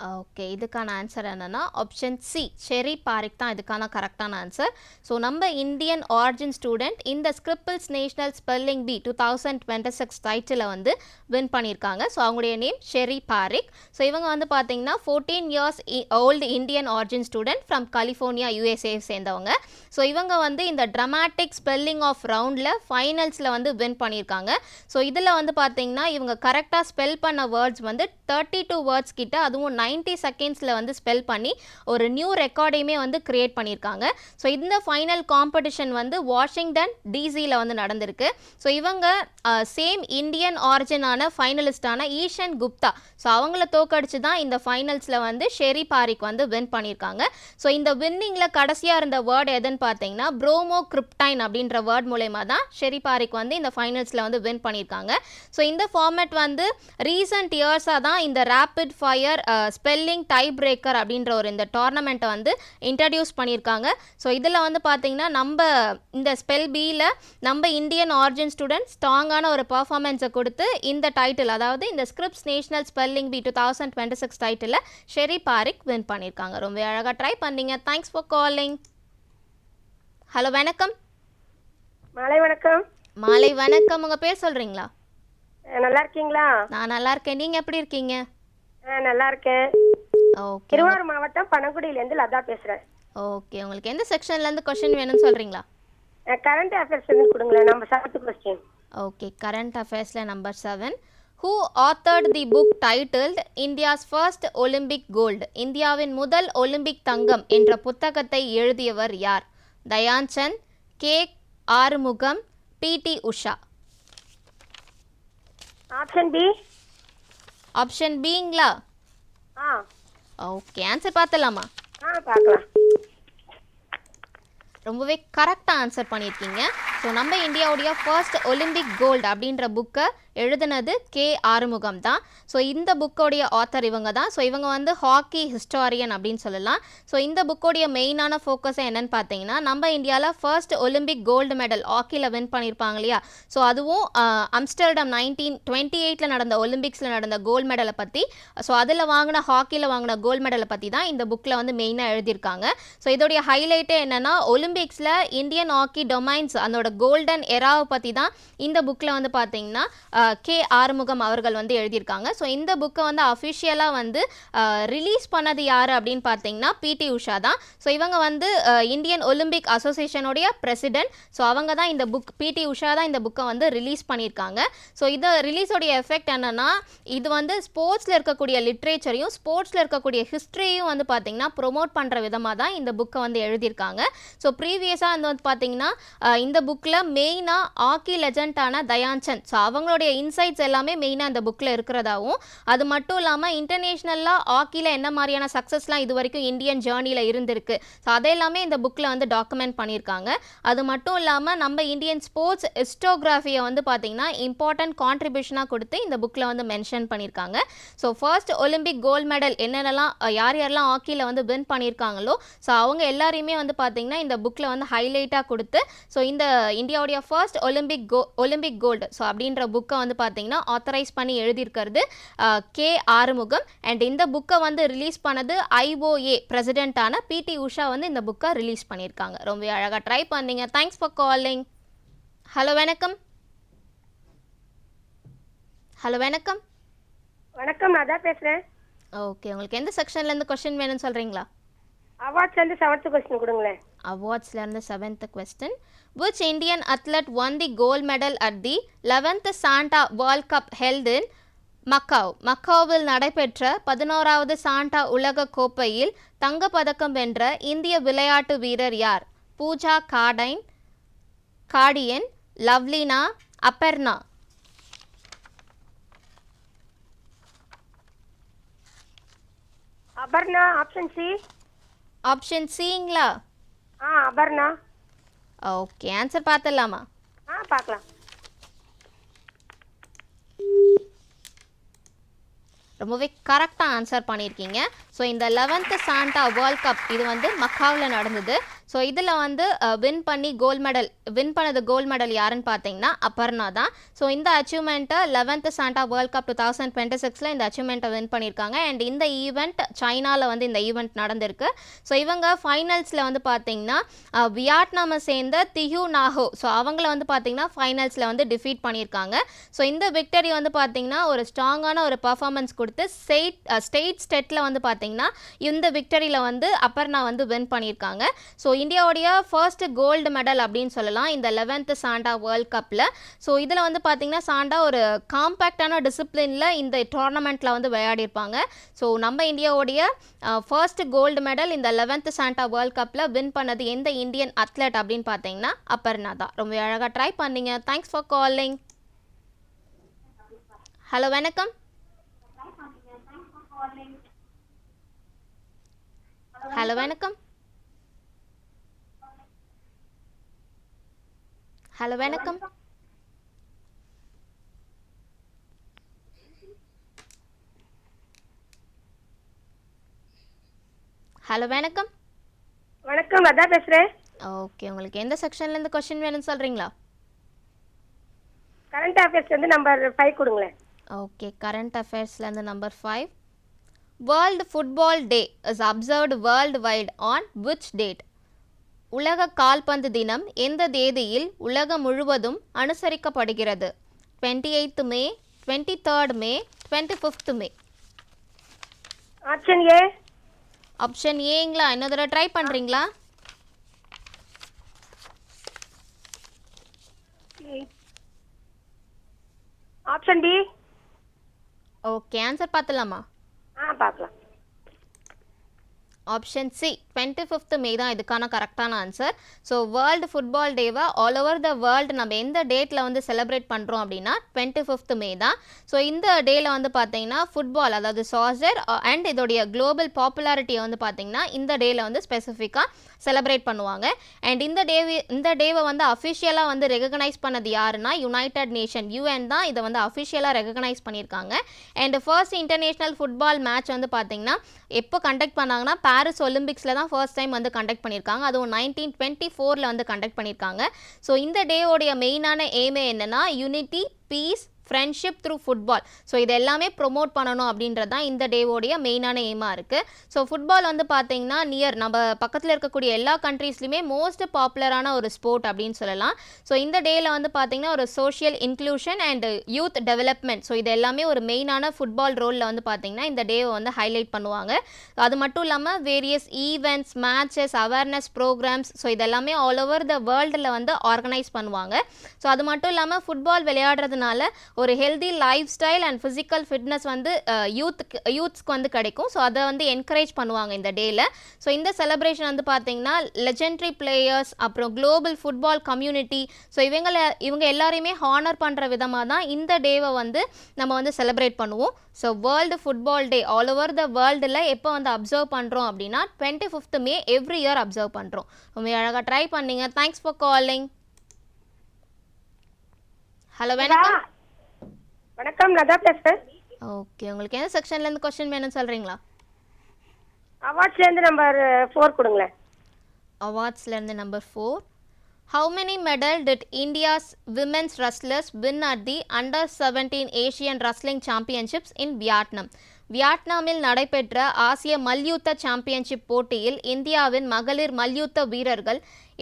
ஓகே, இதுக்கான ஆன்சர் என்னென்னா ஆப்ஷன் சி ஷெரி பாரிக் தான் இதுக்கான கரெக்டான ஆன்சர். ஸோ நம்ம இந்தியன் ஆரிஜின் ஸ்டூடெண்ட் இந்த ஸ்கிரிப்பிள்ஸ் நேஷ்னல் ஸ்பெல்லிங் பி 2026 டைட்டிலை வந்து வின் பண்ணியிருக்காங்க. ஸோ அவங்களுடைய நேம் ஷெரி பாரிக். ஸோ இவங்க வந்து பார்த்தீங்கன்னா 14 years old Indian origin student from California USA சேர்ந்தவங்க. ஸோ இவங்க வந்து இந்த ட்ராமாட்டிக் ஸ்பெல்லிங் ஆஃப் ரவுண்டில் ஃபைனல்ஸில் வந்து வின் பண்ணியிருக்காங்க. ஸோ இதில் வந்து பார்த்தீங்கன்னா இவங்க கரெக்டாக ஸ்பெல் பண்ண வேர்ட்ஸ் வந்து 32 வேர்ட்ஸ் கிட்ட, அதுவும் 90 செகண்ட்ஸில் வந்து ஸ்பெல் பண்ணி ஒரு நியூ ரெக்கார்டையுமே வந்து கிரியேட் பண்ணியிருக்காங்க. ஸோ இந்த ஃபைனல் காம்படிஷன் வந்து வாஷிங்டன் டிசியில் வந்து நடந்திருக்கு. ஸோ இவங்க சேம் இந்தியன் ஆரிஜினான ஃபைனலிஸ்டான ஈஷன் குப்தா, ஸோ அவங்கள தோக்கடிச்சு தான் இந்த ஃபைனல்ஸில் வந்து ஷெரி பாரிக் வந்து வின் பண்ணியிருக்காங்க. ஸோ இந்த வின்னிங்கில் கடைசியாக இருந்த வேர்டு எதுன்னு பார்த்தீங்கன்னா ப்ரோமோ கிரிப்டைன் அப்படின்ற வேர்ட் மூலயமா தான் ஷெரி பாரிக் வந்து இந்த ஃபைனல்ஸில் வந்து வின் பண்ணியிருக்காங்க. ஸோ இந்த ஃபார்மேட் வந்து ரீசன்ட் இயர்ஸாக தான் இந்த rapid fire spelling tie breaker அப்படின்ற ஒரு இந்த டோர்னமெண்ட்டை வந்து இன்ட்ரடியூஸ் பண்ணியிருக்காங்க. ஸோ இதில் வந்து பார்த்தீங்கன்னா நம்ம இந்த ஸ்பெல் பியில் நம்ம இந்தியன் ஆரிஜின் ஸ்டூடெண்ட் ஸ்ட்ராங்கான ஒரு பர்ஃபார்மன்ஸை கொடுத்து இந்த டைட்டில், அதாவது இந்த Scripps National spelling bee 2026 title Shrey Parikh win பண்ணியிருக்காங்க. ரொம்ப அழகாக ட்ரை பண்ணீங்க. Thanks for calling. ஹலோ வணக்கம். மாலை வணக்கம். மாலை வணக்கம். உங்கள் பேர் சொல்கிறீங்களா? நல்லா இருக்கீங்களா? நான் நல்லா இருக்கேன். நீங்கள் எப்படி இருக்கீங்க? நல்லா இருக்கேன். ஓகே, திருவாரூர் மாவட்டம் பனங்குடியிலேருந்து லதா பேசுகிறேன். ஓகே, உங்களுக்கு எந்த செக்ஷன்லேருந்து கொஷின் வேணும்னு சொல்கிறீங்களா? கரண்ட் அஃபேர்ஸ்லேருந்து கொடுங்களேன். நம்ம 7th கொஸ்டின். ஓகே, கரண்ட் அஃபேர்ஸில் number 7. Who authored the book titled India's First Olympic Gold? இந்தியாவின் முதல் ஒலிம்பிக் தங்கம் என்ற புத்தகத்தை எழுதியவர் யார்? தயான் சந்த், கே ஆறுமுகம், PT உஷா. Option B. ஆப்ஷன் பிங்களா? ஓகே, ஆன்சர் பார்த்தலாமா? பார்க்கலாம். ரொம்பவே கரெக்டாக ஆன்சர் பண்ணியிருக்கீங்க. ஸோ ஸோ நம்ம இந்தியாவுடைய ஃபர்ஸ்ட் ஒலிம்பிக் கோல்டு அப்படின்ற புக்கை எழுதுனது கே ஆறுமுகம் தான். ஸோ இந்த புக்கோடைய ஆத்தர் இவங்க தான். ஸோ இவங்க வந்து ஹாக்கி ஹிஸ்டாரியன் அப்படின்னு சொல்லலாம். ஸோ இந்த புக்கோடைய மெயினான ஃபோக்கஸ் என்னன்னு பார்த்தீங்கன்னா, நம்ம இந்தியாவில் ஃபர்ஸ்ட் ஒலிம்பிக் கோல்டு மெடல் ஹாக்கியில் வின் பண்ணியிருப்பாங்க இல்லையா, ஸோ அதுவும் அம்ஸ்டர்டம் 1928 நடந்த ஒலிம்பிக்ஸில் நடந்த கோல்டு மெடலை பற்றி, ஸோ அதில் வாங்கின ஹாக்கியில் வாங்கின கோல்டு மெடலை பற்றி தான் இந்த புக்கில் வந்து மெயினாக எழுதியிருக்காங்க. ஸோ இதோடைய ஹைலைட்டே என்னென்னா, ஒலிம்பிக்ஸில் இந்தியன் ஹாக்கி டொமைன்ஸ் அதோட கோல்டன் எராவை பற்றி தான் இந்த புக்கில் வந்து பார்த்தீங்கன்னா கே ஆறுமுகம் அவர்கள் வந்து எழுதியிருக்காங்க. ஸோ இந்த புக்கை வந்து அஃபிஷியலாக வந்து ரிலீஸ் பண்ணது யார் அப்படின்னு பார்த்தீங்கன்னா பிடி உஷா தான். ஸோ இவங்க வந்து இந்தியன் ஒலிம்பிக் அசோசியேஷனுடைய பிரசிடென்ட். ஸோ அவங்க தான் இந்த புக், பிடி உஷா தான் இந்த புக்கை வந்து ரிலீஸ் பண்ணியிருக்காங்க. ஸோ இது ரிலீஸோடைய எஃபெக்ட் என்னென்னா, இது வந்து ஸ்போர்ட்ஸில் இருக்கக்கூடிய லிட்ரேச்சரையும் ஸ்போர்ட்ஸில் இருக்கக்கூடிய ஹிஸ்ட்ரியையும் வந்து பார்த்தீங்கன்னா ப்ரொமோட் பண்ணுற விதமாக தான் இந்த புக்கை வந்து எழுதியிருக்காங்க. ஸோ ப்ரீவியஸாக வந்து பார்த்தீங்கன்னா இந்த புக்கில் மெயினாக ஹாக்கி லெஜண்டான தயான்சந்த், ஸோ அவங்களுடைய இன்சைட்ஸ் எல்லாமே மெயினாக இந்த புக்கில் இருக்கிறதாகவும், அது மட்டும் இல்லாமல் இன்டர்நேஷ்னலாக ஹாக்கியில் என்ன மாதிரியான சக்ஸஸ்லாம் இது வரைக்கும் இந்தியன் ஜேர்னியில் இருந்திருக்கு, ஸோ அதெல்லாமே இந்த புக்கில் வந்து டாக்குமெண்ட் பண்ணியிருக்காங்க. அது மட்டும் இல்லாமல் நம்ம இந்தியன் ஸ்போர்ட்ஸ் ஹிஸ்டோகிராஃபியை வந்து பார்த்திங்கன்னா இம்பார்ட்டன்ட் கான்ட்ரிபியூஷனாக கொடுத்து இந்த புக்கில் வந்து மென்ஷன் பண்ணியிருக்காங்க. So first Olympic gold medal என்னென்னலாம் யாரெல்லாம் ஹாக்கியில் வந்து வின் பண்ணியிருக்காங்களோ, ஸோ அவங்க எல்லாரையுமே வந்து பார்த்திங்கன்னா இந்த புக்கில் வந்து ஹைலைட்டாக கொடுத்து, ஸோ இந்த இந்தியாவுடைய ஃபர்ஸ்ட் ஒலிம்பிக் கோல்டு ஸோ அப்படின்ற புக்கை வந்து பார்த்தீங்கன்னா ஆத்தரைஸ் பண்ணி எழுதியிருக்கிறது கே ஆறுமுகம். அண்ட் இந்த புக்கை வந்து ரிலீஸ் பண்ணது ஐஓஏ பிரசிடென்ட்டான பிடி உஷா வந்து இந்த புக்கை ரிலீஸ் பண்ணியிருக்காங்க. ரொம்ப அழகாக ட்ரை பண்ணீங்க. Thanks for calling. ஹலோ வணக்கம். ஹலோ வணக்கம். வணக்கம், நான் தான் பேசுறேன். ஓகே, உங்களுக்கு எந்த செக்ஷன்லேருந்து கொஸ்டின் வேணும்னு சொல்கிறீங்களா? அவார்ட்ஸ்லேருந்து 7th கொஸ்டின் கொடுங்களேன். அவார்ட்ஸ்லேருந்து 7th question. Which Indian athlete won the gold medal at the 11th Santa World Cup held in Macau? மக்காவில் நடைபெற்ற 11வது சாண்டா உலக கோப்பையில் தங்கப்பதக்கம் வென்ற இந்திய விளையாட்டு வீரர் யார்? Pooja Kadian, Lovlina, Aparna. Aparna, option C. Option சிங்களா? அபர்ணா. ஓகே, ஆன்சர் பார்த்துடலாமா? பார்க்கலாம். ரொம்பவே கரெக்டாக ஆன்சர் பண்ணியிருக்கீங்க. ஸோ இந்த 11th சாண்டா வேர்ல்ட் கப் இது வந்து மக்காவில் நடந்தது. ஸோ இதில் வந்து வின் பண்ணது கோல்டு மெடல் யாருன்னு பார்த்தீங்கன்னா அப்பர்ணா தான். ஸோ இந்த அச்சீவ்மெண்ட்டை 11th சாண்டா வேர்ல்ட் கப் 2026 இந்த அச்சீவ்மெண்ட்டை வின் பண்ணியிருக்காங்க. அண்ட் இந்த ஈவெண்ட் சைனாவில் வந்து இந்த ஈவெண்ட் நடந்திருக்கு. ஸோ இவங்க ஃபைனல்ஸில் வந்து பார்த்தீங்கன்னா வியட்நாமை சேர்ந்த தியூ நாஹோ, ஸோ அவங்கள வந்து பார்த்தீங்கன்னா ஃபைனல்ஸில் வந்து டிஃபீட் பண்ணியிருக்காங்க. ஸோ இந்த விக்டரி வந்து பார்த்தீங்கன்னா ஒரு ஸ்ட்ராங்கான ஒரு பர்ஃபார்மன்ஸ் கொடுத்து ஸ்டேட்டில் வந்து பார்த்தீங்கன்னா இந்த விக்டரியில் வந்து அப்பர்ணா வந்து வின் பண்ணியிருக்காங்க. ஸோ இந்தியாவுடைய ஃபர்ஸ்ட் கோல்டு மெடல் அப்படின்னு சொல்லலாம் இந்த 11th சாண்டா வேர்ல்ட் கப்பில். ஸோ இதில் வந்து பார்த்தீங்கன்னா சாண்டா ஒரு காம்பேக்டான டிசிப்ளினில் இந்த டோர்னமெண்ட்டில் வந்து விளையாடிருப்பாங்க. ஸோ நம்ம இந்தியாவுடைய ஃபர்ஸ்ட் கோல்டு மெடல் இந்த 11th சாண்டா வேர்ல்ட் கப்பில் வின் பண்ணது எந்த இந்தியன் அத்லெட் அப்படின்னு பார்த்தீங்கன்னா அப்பர்ணா தான். ரொம்ப அழகாக ட்ரை பண்ணீங்க. Thanks for calling. ஹலோ வணக்கம். ஹலோ வணக்கம். ஹலோ வணக்கம். ஹலோ வணக்கம். வணக்கம், அதான் பேசுறேன். ஓகே, உங்களுக்கு எந்த செக்ஷன்லேருந்து கொஸ்டின் வேணும்னு சொல்கிறீங்களா? கரண்ட் அஃபேர்ஸ்லேருந்து நம்பர் 5 கொடுங்களேன். ஓகே, கரண்ட் அஃபேர்ஸ்லேருந்து number 5. World football day is observed worldwide on which date? உலக கால்பந்து தினம் எந்த தேதியில் உலகம் முழுவதும் அனுசரிக்கப்படுகிறது? 28th May, 23rd May, 25th May. Option A. Option ஏங்களா? இன்னொரு தடவை ட்ரை பண்ணுறீங்களா? Option D. ஓகே, ஆன்சர் பார்த்துலாமா? பார்க்கலாம். ஆப்ஷன் சி 25th மே தான் இதுக்கான கரெக்டான ஆன்சர். ஸோ வேர்ல்டு ஃபுட்பால் டேவை ஆல் ஓவர் த வேர்ல்டு நம்ம எந்த டேட்டில் வந்து செலிப்ரேட் பண்ணுறோம் அப்படின்னா 25th மே தான். ஸோ இந்த டேயில் வந்து பார்த்தீங்கன்னா ஃபுட்பால் அதாவது சாசர் அண்ட் இதோடைய குளோபல் பாப்புலாரிட்டியை வந்து பார்த்தீங்கன்னா இந்த டேயில் வந்து ஸ்பெசிஃபிக்காக செலிப்ரேட் பண்ணுவாங்க. அண்ட் இந்த டேவை வந்து அஃபிஷியலாக வந்து ரெகக்னைஸ் பண்ணது யாருன்னா யுனைடெட் நேஷன் யூஎன் தான் இதை வந்து அஃபிஷியலாக ரெகக்னைஸ் பண்ணியிருக்காங்க. And first international football match வந்து பார்த்தீங்கன்னா எப்போ கண்டக்ட் பண்ணாங்கன்னா பாரிஸ் ஒலிம்பிக்ஸில் தான் ஃபர்ஸ்ட் டைம் வந்து கண்டக்ட் பண்ணியிருக்காங்க. அதுவும் 1924 வந்து கண்டக்ட் பண்ணியிருக்காங்க. ஸோ இந்த டேவோடைய மெயினான எய்மே என்னென்னா unity, peace, friendship through football. So இது எல்லாமே ப்ரொமோட் பண்ணணும் அப்படின்றது தான் இந்த டேவோடைய மெயினான எய்மாக இருக்குது. ஸோ ஃபுட்பால் வந்து பார்த்தீங்கன்னா நம்ம பக்கத்தில் இருக்கக்கூடிய எல்லா கண்ட்ரீஸ்லையுமே மோஸ்ட் பாப்புலரான ஒரு ஸ்போர்ட் அப்படின்னு சொல்லலாம். ஸோ இந்த டேயில் வந்து பார்த்தீங்கன்னா ஒரு social inclusion and youth development, so இது எல்லாமே ஒரு மெயினான ஃபுட்பால் ரோலில் வந்து பார்த்தீங்கன்னா இந்த டேவை வந்து ஹைலைட் பண்ணுவாங்க. அது மட்டும் இல்லாமல் various events, matches, awareness programmes, so இதெல்லாமே ஆல் ஓவர் த வேர்ல்டில் வந்து ஆர்கனைஸ் பண்ணுவாங்க. ஸோ அது மட்டும் இல்லாமல் ஃபுட்பால் விளையாடுறதுனால ஒரு healthy life style and physical fitness வந்து யூத்ஸ்க்கு வந்து கிடைக்கும். ஸோ அதை வந்து என்கரேஜ் பண்ணுவாங்க இந்த டேயில். ஸோ இந்த செலிப்ரேஷன் வந்து பார்த்தீங்கன்னா லெஜெண்டரி பிளேயர்ஸ், அப்புறம் குளோபல் ஃபுட்பால் கம்யூனிட்டி, ஸோ இவங்க எல்லாரையுமே ஹானர் பண்ணுற விதமாக தான் இந்த டேவை வந்து நம்ம வந்து செலிப்ரேட் பண்ணுவோம். So world football day all over the வேர்ல்டில் எப்போ வந்து அப்சர்வ் பண்ணுறோம் அப்படின்னா 25th மே எவ்ரி இயர் அப்சர்வ் பண்ணுறோம். ரொம்ப அழகாக ட்ரை பண்ணீங்க. Thanks for calling. ஹலோ, வணக்கம். வணக்கம், லதா பேசுறேன். ஓகே, உங்களுக்கு எந்த செக்ஷன்லேருந்து கொஸ்டின் வேணும்னு சொல்கிறீங்களா? அவார்ட்ஸ்லேருந்து நம்பர் 4 கொடுங்களேன். அவார்ட்ஸ்லேருந்து number 4. How many medal did India's women's wrestlers win at the Under-17 Asian Wrestling Championships in Vietnam? வியட்நாமில் நடைபெற்ற ஆசிய மல்யுத்த சாம்பியன்ஷிப் போட்டியில் இந்தியாவின் மகளிர் மல்யுத்த வீரர்கள்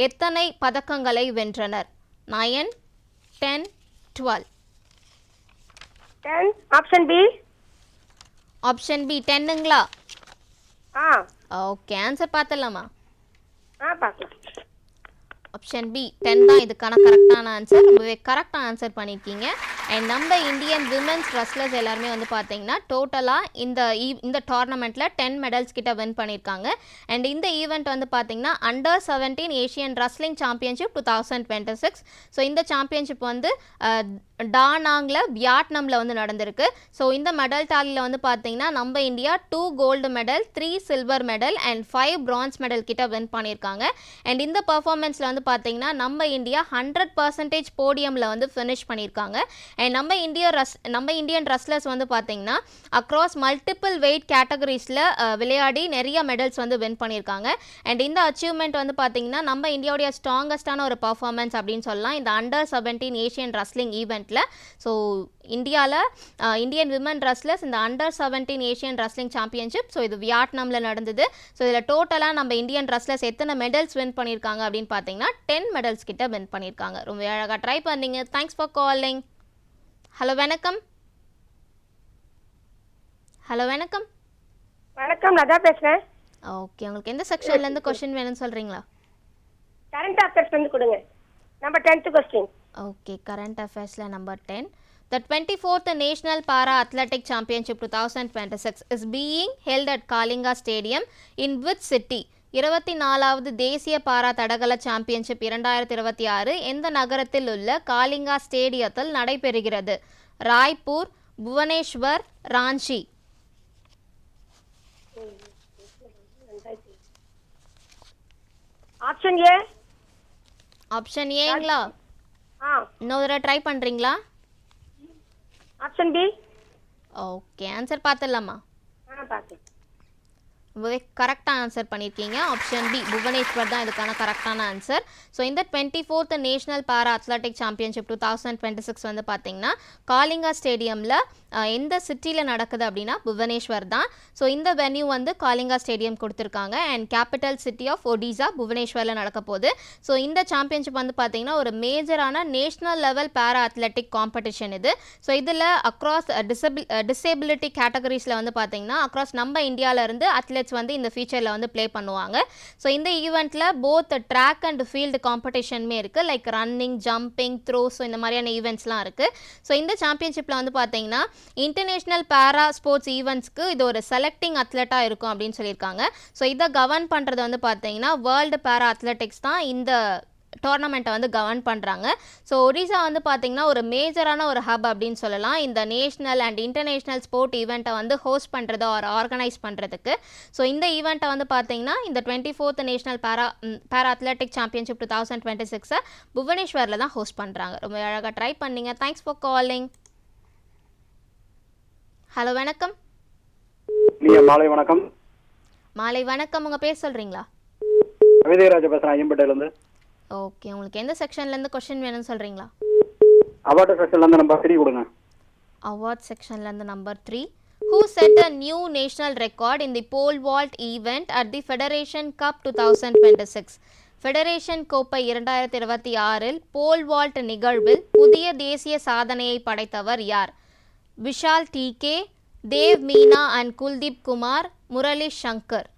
எத்தனை பதக்கங்களை வென்றனர்? 9, 10, 12. 10. Option B. ஆப்ஷன் பி 10ங்களா? ஓகே, ஆன்சர் பார்த்துடலாமா? பார்க்கலாம். ஆப்ஷன் பி 10 தான் இதுக்கான கரெக்டான ஆன்சர். ரொம்பவே கரெக்டாக ஆன்சர் பண்ணியிருக்கீங்க. அண்ட் நம்ம இந்தியன் விமென்ஸ் ரெஸ்லர்ஸ் எல்லாருமே வந்து பார்த்தீங்கன்னா டோட்டலாக இந்த டோர்னமெண்ட்டில் 10 மெடல்ஸ் கிட்ட வின் பண்ணியிருக்காங்க. அண்ட் இந்த ஈவெண்ட் வந்து பார்த்தீங்கன்னா Under-17 Asian wrestling championship 2026. So இந்த சாம்பியன்ஷிப் வந்து டானாங்கில் வியட்நாமில் வந்து நடந்திருக்கு. ஸோ இந்த மெடல் டாலியில் வந்து பார்த்தீங்கன்னா நம்ம India 2 gold medal, 3 silver medal and 5 bronze medal கிட்ட வின் பண்ணியிருக்காங்க. அண்ட் இந்த பர்ஃபார்மன்ஸில் வந்து பார்த்தீங்கன்னா நம்ம இந்தியா 100% போடியமில் வந்து ஃபினிஷ் பண்ணியிருக்காங்க. அண்ட் நம்ம இந்தியன் ரெஸ்லர்ஸ் வந்து பார்த்தீங்கன்னா அக்ராஸ் மல்டிபிள் வெயிட் கேட்டகரிஸில் விளையாடி நிறைய மெடல்ஸ் வந்து வின் பண்ணியிருக்காங்க. அண்ட் இந்த அச்சீவ்மெண்ட் வந்து பார்த்தீங்கன்னா நம்ம இந்தியாவுடைய ஸ்ட்ராங்கஸ்டான ஒரு பர்ஃபார்மன்ஸ் அப்படின்னு சொல்லலாம் இந்த Under-17 ஏஷியன் ரெஸ்லிங் ஈவெண்ட்டில். ஸோ இந்தியன் விமன் ரெஸ்லர்ஸ் இந்த Under-17 Asian wrestling championship, so இது வியட்நாமில் நடந்தது. ஸோ இதில் டோட்டலாக நம்ம இந்தியன் ரெஸ்லர்ஸ் எத்தனை மெடல்ஸ் வின் பண்ணியிருக்காங்க அப்படின்னு பார்த்தீங்கன்னா 10 மெடல்ஸ் கிட்ட வின் பண்ணியிருக்காங்க. ரொம்ப அழகாக ட்ரை பண்ணீங்க. Thanks for calling. ஹலோ, வணக்கம். ஹலோ, வணக்கம். வணக்கம், லதா பேசுறேன். ஓகே, உங்களுக்கு எந்த செக்ஷன்லேருந்து கொஸ்டின் வேணும்னு சொல்கிறீங்களா? கரண்ட் அஃபேர்ஸ்லேருந்து கொடுங்க. Number 10th question. Okay, current அஃபேர்ஸில் number 10. The 24th National Para Athletic Championship 2026 is being held at Kalinga Stadium in which city? 24வது தேசிய பாரா தடகள சாம்பியன்ஷிப் 2026 எந்த நகரத்தில் உள்ள காலிங்கா ஸ்டேடியத்தில் நடைபெறுகிறது? Raipur, Bhubaneswar, Ranchi. Option A. Option ஏங்களா? இன்னொரு தடவை ட்ரை பண்ணுறீங்களா? Option B. ஓகே, ஆன்சர் பார்த்துடலாமா? பார்த்து. ரொம்பவே கரெக்டாக ஆன்சர் பண்ணியிருக்கீங்க. ஆப்ஷன் பி புவனேஸ்வர் தான் இதுக்கான கரெக்டான ஆன்சர். ஸோ இந்த 24th நேஷனல் பாரா அத்லெட்டிக் சாம்பியன்ஷிப் 2026 வந்து பார்த்தீங்கன்னா காலிங்கா ஸ்டேடியமில் எந்த சிட்டியில் நடக்குது அப்படின்னா புவனேஸ்வர் தான். ஸோ இந்த வென்யூ வந்து காலிங்கா ஸ்டேடியம் கொடுத்துருக்காங்க. And capital city of Odisha புவனேஸ்வரில் நடக்க போகுது. ஸோ இந்த சாம்பியன்ஷிப் வந்து பார்த்தீங்கன்னா ஒரு மேஜரான நேஷ்னல் லெவல் பாரா அத்லெட்டிக் காம்படிஷன் இது. ஸோ இதில் அக்ராஸ் டிசேபிலிட்டி கேட்டகரிஸில் வந்து பார்த்தீங்கன்னா அக்ராஸ் நம்ம இந்தியாவிலேருந்து அத்லெட்ஸ் வந்து இந்த ஃபீச்சரில் வந்து ப்ளே பண்ணுவாங்க. ஸோ இந்த ஈவெண்ட்டில் போத் ட்ராக் அண்ட் ஃபீல்டு காம்படிஷனுமே இருக்குது, like running, jumping, throw, so இந்த மாதிரியான ஈவெண்ட்ஸ்லாம் இருக்குது. ஸோ இந்த சாம்பியன்ஷிப்பில் வந்து பார்த்தீங்கன்னா இன்டர்நேஷ்னல் பேரா ஸ்போர்ட்ஸ் ஈவெண்ட்ஸ்க்கு இது ஒரு செலக்டிங் அத்லெட்டாக இருக்கும் அப்படின்னு சொல்லியிருக்காங்க. ஸோ இதை கவர்ன் பண்ணுறது வந்து பார்த்தீங்கன்னா வேர்ல்டு பேரா அத்லெட்டிக்ஸ் தான் இந்த டோர்னமெண்ட்டை வந்து கவர்ன் பண்ணுறாங்க. ஸோ ஒடிசா வந்து பார்த்திங்கன்னா ஒரு மேஜரான ஒரு ஹப் அப்படின்னு சொல்லலாம் இந்த நேஷ்னல் அண்ட் இன்டர்நேஷ்னல் ஸ்போர்ட் ஈவெண்ட்டை வந்து ஹோஸ்ட் பண்ணுறது ஒரு ஆர்கனைஸ் பண்ணுறதுக்கு. ஸோ இந்த ஈவெண்ட்டை வந்து பார்த்திங்கன்னா இந்த 24th நேஷ்னல் பேரா அத்லெட்டிக் சாம்பியன்ஷிப் 2026 புவனேஸ்வரில் தான் ஹோஸ்ட் பண்ணுறாங்க. ரொம்ப அழகாக ட்ரை பண்ணீங்க. Thanks for calling. ஹலோ வணக்கம். மாலை வணக்கம். மாலை வணக்கம். உங்கள் பேர் சொல்கிறீங்களா? கவிதைராஜ் பேசுகிறேன் ஐயம்பேட்டையிலேருந்து. ஓகே, உங்களுக்கு எந்த செக்ஷன்லேருந்து கொஸ்டின் வேணும்னு சொல்கிறீங்களா? அவார்டு செக்ஷன்லேருந்து நம்பர் 3 கொடுங்க. அவார்ட் செக்ஷன்லேருந்து number 3. Who set a new national record in the pole vault event at the Federation Cup 2026? Federation கோப்பை 2026 போல் வால்ட் நிகழ்வில் புதிய தேசிய சாதனையை படைத்தவர் யார்? Vishal TK, Dev Meena and Kuldeep Kumar, Murali Shankar.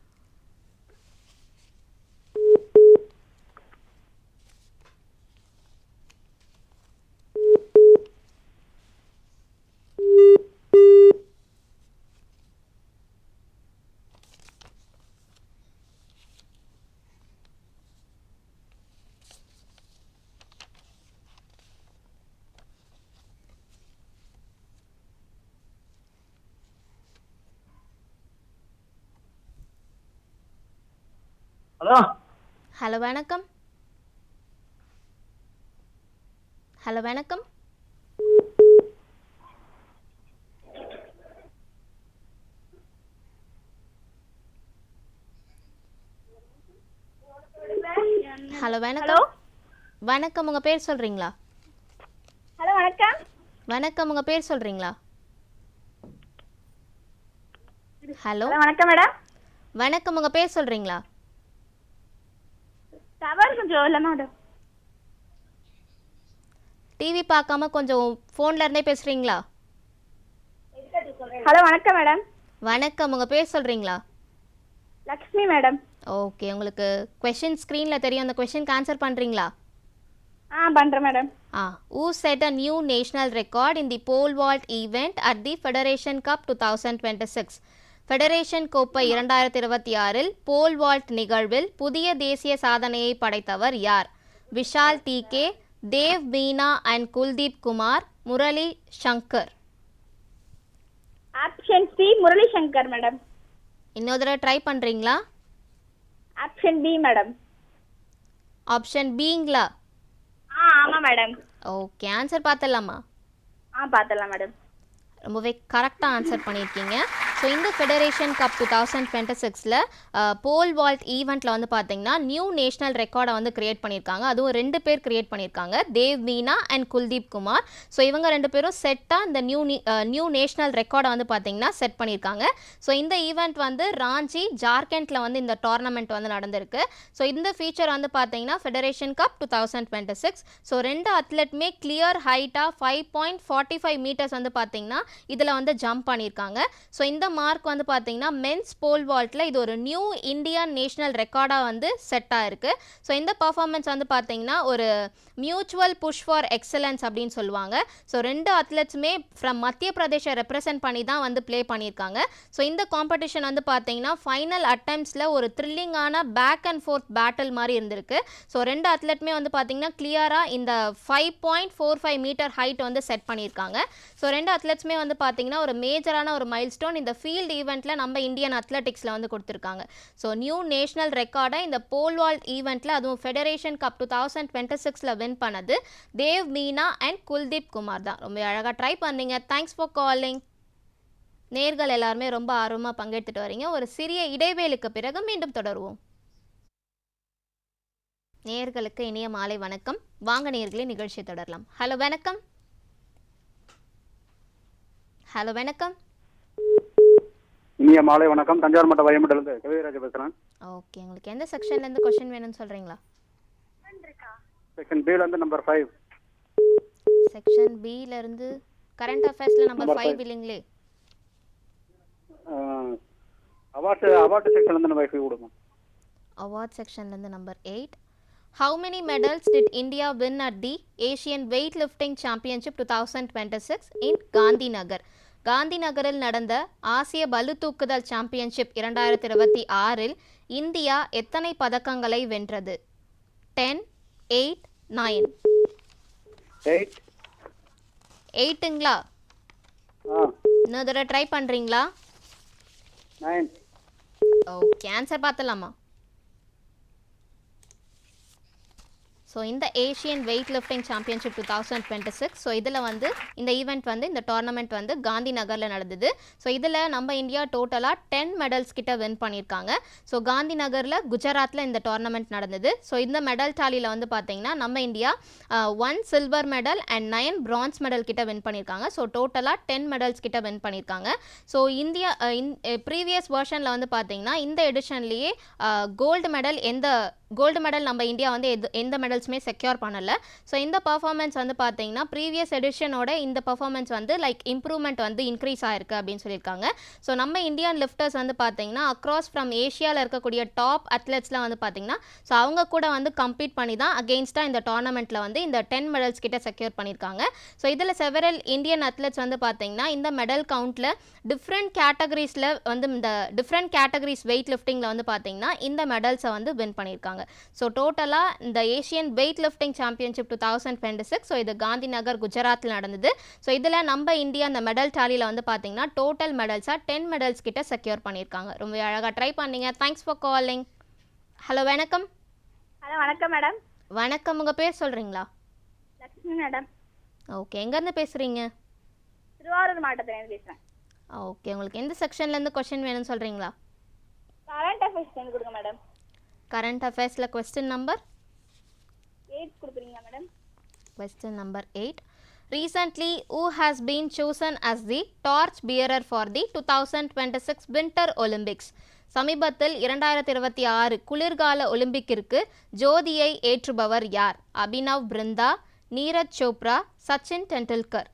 Hello hello வணக்கம். ஹலோ வணக்கம். ஹலோ வணக்கம். வணக்கம், உங்கள் பேர் சொல்கிறீங்களா? ஹலோ வணக்கம். வணக்கம், உங்கள் பேர் சொல்கிறீங்களா? ஹலோ வணக்கம் மேடம். வணக்கம், உங்கள் பேர் சொல்கிறீங்களா? டவர் கொஞ்சம் இல்லை மேடம். டிவி பார்க்காம கொஞ்சம் ஃபோனில் இருந்தே பேசுகிறீங்களா? ஹலோ வணக்கம் மேடம். வணக்கம், உங்கள் பேர் சொல்கிறீங்களா? லக்ஷ்மி மேடம். ஓகே, உங்களுக்கு கொஷின் ஸ்க்ரீனில் தெரியும். அந்த கொஷினுக்கு ஆன்சர் பண்ணுறீங்களா? பண்ணுறேன் madam. Who set a new national record in the pole vault event at the Federation Cup 2026? Federation கோப்பை 2026 போல் வால்ட் நிகழ்வில் புதிய தேசிய சாதனையை படைத்தவர் யார்? Vishal TK, Dev Meena and Kuldeep Kumar, Murali Shankar. Option C Murali Shankar madam. இன்னொரு தடவை ட்ரை பண்ணுறீங்களா? Option B madam. ஆப்ஷன் பிங்களா? ஆமாம் மேடம். ஓகே, ஆன்சர் பார்த்துடலாமா? பார்த்துடலாம் மேடம். ரொம்பவே கரெக்டாக ஆன்சர் பண்ணியிருக்கீங்க. ஸோ இந்த ஃபெடரேஷன் கப் 2026 போல் வால்ட் ஈவெண்ட்டில் வந்து பார்த்தீங்கன்னா நியூ நேஷ்னல் ரெக்கார்டை வந்து கிரியேட் பண்ணியிருக்காங்க. அதுவும் 2 பேர் கிரியேட் பண்ணியிருக்காங்க, தேவ் மீனா அண்ட் குல்தீப் குமார். ஸோ இவங்க 2 பேரும் செட்டாக இந்த நியூ நேஷ்னல் ரெக்கார்டை வந்து பார்த்தீங்கன்னா செட் பண்ணியிருக்காங்க. ஸோ இந்த ஈவெண்ட் வந்து ராஞ்சி ஜார்க்கண்டில் வந்து இந்த டோர்னமெண்ட் வந்து நடந்திருக்கு. ஸோ இந்த ஃபீச்சர் வந்து பார்த்தீங்கன்னா ஃபெடரேஷன் கப் 2026. ஸோ 2 அத்லெட்டுமே கிளியர் ஹைட்டாக 5.45 மீட்டர்ஸ் வந்து பார்த்தீங்கன்னா இதில் வந்து ஜம்ப் பண்ணியிருக்காங்க. ஸோ இந்த மார்க் வந்து பார்த்தீங்கன்னா மென்ஸ் போல் வால்ட்டில் இது ஒரு நியூ இந்தியன் நேஷ்னல் ரெக்கார்டாக வந்து செட் ஆகிருக்கு. ஸோ இந்த பர்ஃபார்மன்ஸ் வந்து பார்த்தீங்கன்னா ஒரு மியூச்சுவல் புஷ் ஃபார் எக்ஸலன்ஸ் அப்படின்னு சொல்லுவாங்க. ஸோ 2 அத்லெட்ஸுமே ஃப்ரம் மத்திய பிரதேஷை ரெப்ரசென்ட் பண்ணி தான் வந்து ப்ளே பண்ணியிருக்காங்க. ஸோ இந்த காம்படிஷன் வந்து பார்த்தீங்கன்னா ஃபைனல் அட்டெம்ப்ட்ஸில் ஒரு த்ரில்லிங்கான பேக் அண்ட் ஃபோர்த் பேட்டில் மாதிரி இருந்திருக்கு. ஸோ 2 அத்லெட்டுமே வந்து பார்த்தீங்கன்னா கிளியராக இந்த 5.45 மீட்டர் ஹைட் வந்து செட் பண்ணியிருக்காங்க. ஸோ 2 அத்லெட்ஸுமே வந்து பார்த்தீங்கன்னா ஒரு மேஜரான ஒரு மைல்ஸ்டோன் இந்த ஃபீல்டு ஈவெண்ட்டில் நம்ம இந்தியன் அத்லெட்டிக்ஸில் வந்து கொடுத்துருக்காங்க. ஸோ நியூ நேஷ்னல் ரெக்கார்டை இந்த போல் வால்ட் ஈவெண்ட்டில் அதுவும் ஃபெடரேஷன் கப் 2026 வின் பண்ணது தேவ் மீனா அண்ட் குல்தீப் குமார் தான். ரொம்ப அழகாக ட்ரை பண்ணீங்க. Thanks for calling. நேர்கள் எல்லாருமே ரொம்ப ஆர்வமாக பங்கெடுத்துட்டு வரீங்க. ஒரு சிறிய இடைவேளைக்கு பிறகு மீண்டும் தொடருவோம். நேர்களுக்கு இனிய மாலை வணக்கம். வாங்க நேர்களே, நிகழ்ச்சியை தொடரலாம். ஹலோ வணக்கம். ஹலோ வணக்கம். இனிய மாலை வணக்கம். தஞ்சாவூர் மாவட்டம் ஐயம்பேட்டையிலிருந்து கவிதைராஜ் பேசுகிறேன். ஓகே, உங்களுக்கு எந்த செக்ஷன்லேருந்து கொஸ்டின் வேணும்னு சொல்கிறீங்களா? செக்ஷன் பிலேருந்து நம்பர் 5. செக்ஷன் பிலேருந்து கரண்ட் அஃபேர்ஸில் நம்பர் 5 இல்லைங்களே. அவார்டு செக்ஷன்லேருந்து நம்பர் 5 கொடுங்க. அவார்ட் செக்ஷன்லேருந்து number 8. How many medals did India win at the Asian Weightlifting Championship 2026 in Gandhinagar? Gandhi நகரில் நடந்த ஆசிய பளு தூக்குதல் சாம்பியன்ஷிப் 2026 இந்தியா எத்தனை பதக்கங்களை வென்றது? 10, 8, 9. 8. 8ங்களா? இன்னொரு தடவை ட்ரை பண்ணுறீங்களா? 9. ஓகே, ஆன்சர் பார்த்தலாமா? ஸோ இந்த Asian weightlifting championship 2026, so இதில் வந்து இந்த ஈவெண்ட் வந்து இந்த டோர்னமெண்ட் வந்து காந்தி நகரில் நடந்தது. ஸோ இதில் நம்ம இந்தியா டோட்டலாக 10 மெடல்ஸ் கிட்ட வின் பண்ணியிருக்காங்க. ஸோ காந்தி நகரில் குஜராத்தில் இந்த டோர்னமெண்ட் நடந்தது. ஸோ இந்த மெடல் டாலியில் வந்து பார்த்தீங்கன்னா நம்ம India 1 silver medal and 9 France medal கிட்ட வின் பண்ணியிருக்காங்க. ஸோ டோட்டலாக 10 மெடல்ஸ் கிட்ட வின் பண்ணியிருக்காங்க. ஸோ இந்தியா ப்ரீவியஸ் வெர்ஷனில் வந்து பார்த்தீங்கன்னா இந்த எடிஷன்லேயே கோல்டு மெடல் நம்ம இந்தியா வந்து எந்த மெடல்ஸுமே செக்யூர் பண்ணலை. ஸோ இந்த பர்ஃபார்மன்ஸ் வந்து பார்த்தீங்கன்னா ப்ரீவியஸ் எடிஷனோட இந்த பர்ஃபார்மன்ஸ் வந்து லைக் இம்ப்ரூவ்மெண்ட் வந்து இன்க்ரீஸ் ஆயிருக்கு அப்படின்னு சொல்லியிருக்காங்க. ஸோ நம்ம இந்தியன் லிஃப்டர்ஸ் வந்து பார்த்தீங்கன்னா அக்ராஸ் ஃப்ரம் ஏஷியாவில் இருக்கக்கூடிய டாப் அத்லெட்ஸ்லாம் வந்து பார்த்தீங்கன்னா ஸோ அவங்க கூட வந்து கம்ப்ளீட் பண்ணி தான் அகெயின்ஸ்டாக இந்த டோர்னமெண்ட்டில் வந்து இந்த 10 மெடல்ஸ் கிட்ட செக்யூர் பண்ணியிருக்காங்க. ஸோ இதில் செவரல் இந்தியன் அத்லெட்ஸ் வந்து பார்த்தீங்கன்னா இந்த மெடல் கவுண்ட்டில் டிஃப்ரெண்ட் கேட்டகரிஸில் வந்து இந்த டிஃப்ரெண்ட் கேட்டகரிஸ் வெயிட் லிஃப்டிங்கில் வந்து பார்த்தீங்கன்னா இந்த மெடல்ஸை வந்து வின் பண்ணியிருக்காங்க. ஸோ டோட்டலாக இந்த Asian weightlifting championship 2026, so இது காந்தி நகர் குஜராத்தில் நடந்தது. ஸோ இதில் நம்ம இந்தியா அந்த மெடல் டாலியில் வந்து பார்த்தீங்கன்னா டோட்டல் மெடல்ஸாக 10 மெடல்ஸ் கிட்ட செக்யூர் பண்ணியிருக்காங்க. ரொம்ப அழகாக ட்ரை பண்ணீங்க. Thanks for calling. ஹலோ, வணக்கம். ஹலோ, வணக்கம் மேடம். வணக்கம், உங்கள் பேர் சொல்கிறீங்களா? லக்ஷ்மி மேடம். ஓகே, எங்கேருந்து பேசுகிறீங்க? திருவாரூர் மாவட்டத்துலேருந்து பேசுகிறேன். ஓகே, உங்களுக்கு எந்த செக்ஷன்லேருந்து கொஷின் வேணும்னு சொல்கிறீங்களா? கரண்ட் அஃபேர்ஸ் செஞ்சு கொடுங்க மேடம். கரண்ட் அஃபேர்ஸில் கொஸ்டின் நம்பர் 8 கொடுக்குறீங்களா madam? Question number 8. Recently, who has been chosen as the torch bearer for the 2026 Winter Olympics? சமீபத்தில் 2026 குளிர்கால ஒலிம்பிக்கிற்கு ஜோதியை ஏற்றுபவர் யார்? Abhinav Bindra, Neeraj Chopra, Sachin Tendulkar.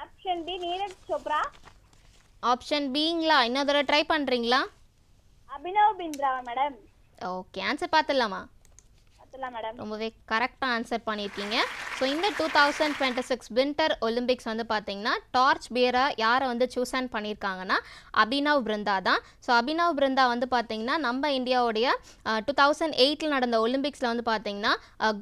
Option B Neeraj Chopra. Option பிங்களா? இன்னொரு தடவை ட்ரை பண்ணுறீங்களா? அபினவ் பிந்த்ராவா மேடம்? ஓகே, ஆன்சர் பார்த்துடலாமா? பார்த்துலாம் மேடம். ரொம்பவே கரெக்டாக ஆன்சர் பண்ணியிருக்கீங்க. ஸோ இந்த 2026 வின்டர் ஒலிம்பிக்ஸ் வந்து பார்த்தீங்கன்னா டார்ச் பியராக யாரை வந்து சூஸ் பண்ணியிருக்காங்கன்னா அபினவ் பிருந்தா தான். ஸோ அபினவ் பிருந்தா வந்து பார்த்தீங்கன்னா நம்ம இந்தியாவுடைய 2008 நடந்த ஒலிம்பிக்ஸில் வந்து பார்த்தீங்கன்னா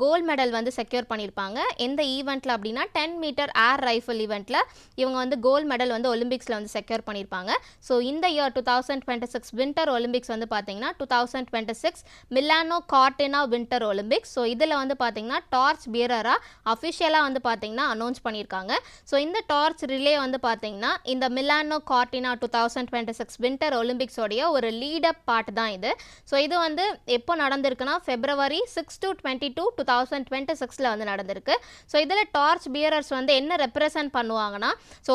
கோல்டு மெடல் வந்து செக்யூர் பண்ணியிருப்பாங்க. எந்த ஈவெண்ட்டில் அப்படின்னா 10 மீட்டர் ஏர் ரைஃபிள் ஈவெண்ட்டில் இவங்க வந்து கோல்டு மெடல் வந்து ஒலிம்பிக்ஸில் வந்து செக்யூர் பண்ணியிருப்பாங்க. ஸோ இந்த இயர் 2026 வின்டர் ஒலிம்பிக்ஸ் வந்து பார்த்தீங்கன்னா 2026 மிலானோ கார்டினா வின்டர் ஒலிம்பிக்ஸ். ஸோ இதில் வந்து பார்த்தீங்கன்னா டார்ச் பியரராக அஃபிஷியலாக வந்து பார்த்தீங்கன்னா அனௌன்ஸ் பண்ணியிருக்காங்க. ஸோ இந்த டார்ச் ரிலே வந்து பார்த்தீங்கன்னா இந்த மிலானோ கார்டினா 2026 வின்டர் ஒலிம்பிக்ஸோடைய ஒரு லீடப் பார்ட் தான் இது. ஸோ இது வந்து எப்போ நடந்திருக்குன்னா February 6 to 22, 2026 வந்து நடந்திருக்கு. ஸோ இதில் டார்ச் பியரர்ஸ் வந்து என்ன ரெப்ரசன்ட் பண்ணுவாங்கன்னா ஸோ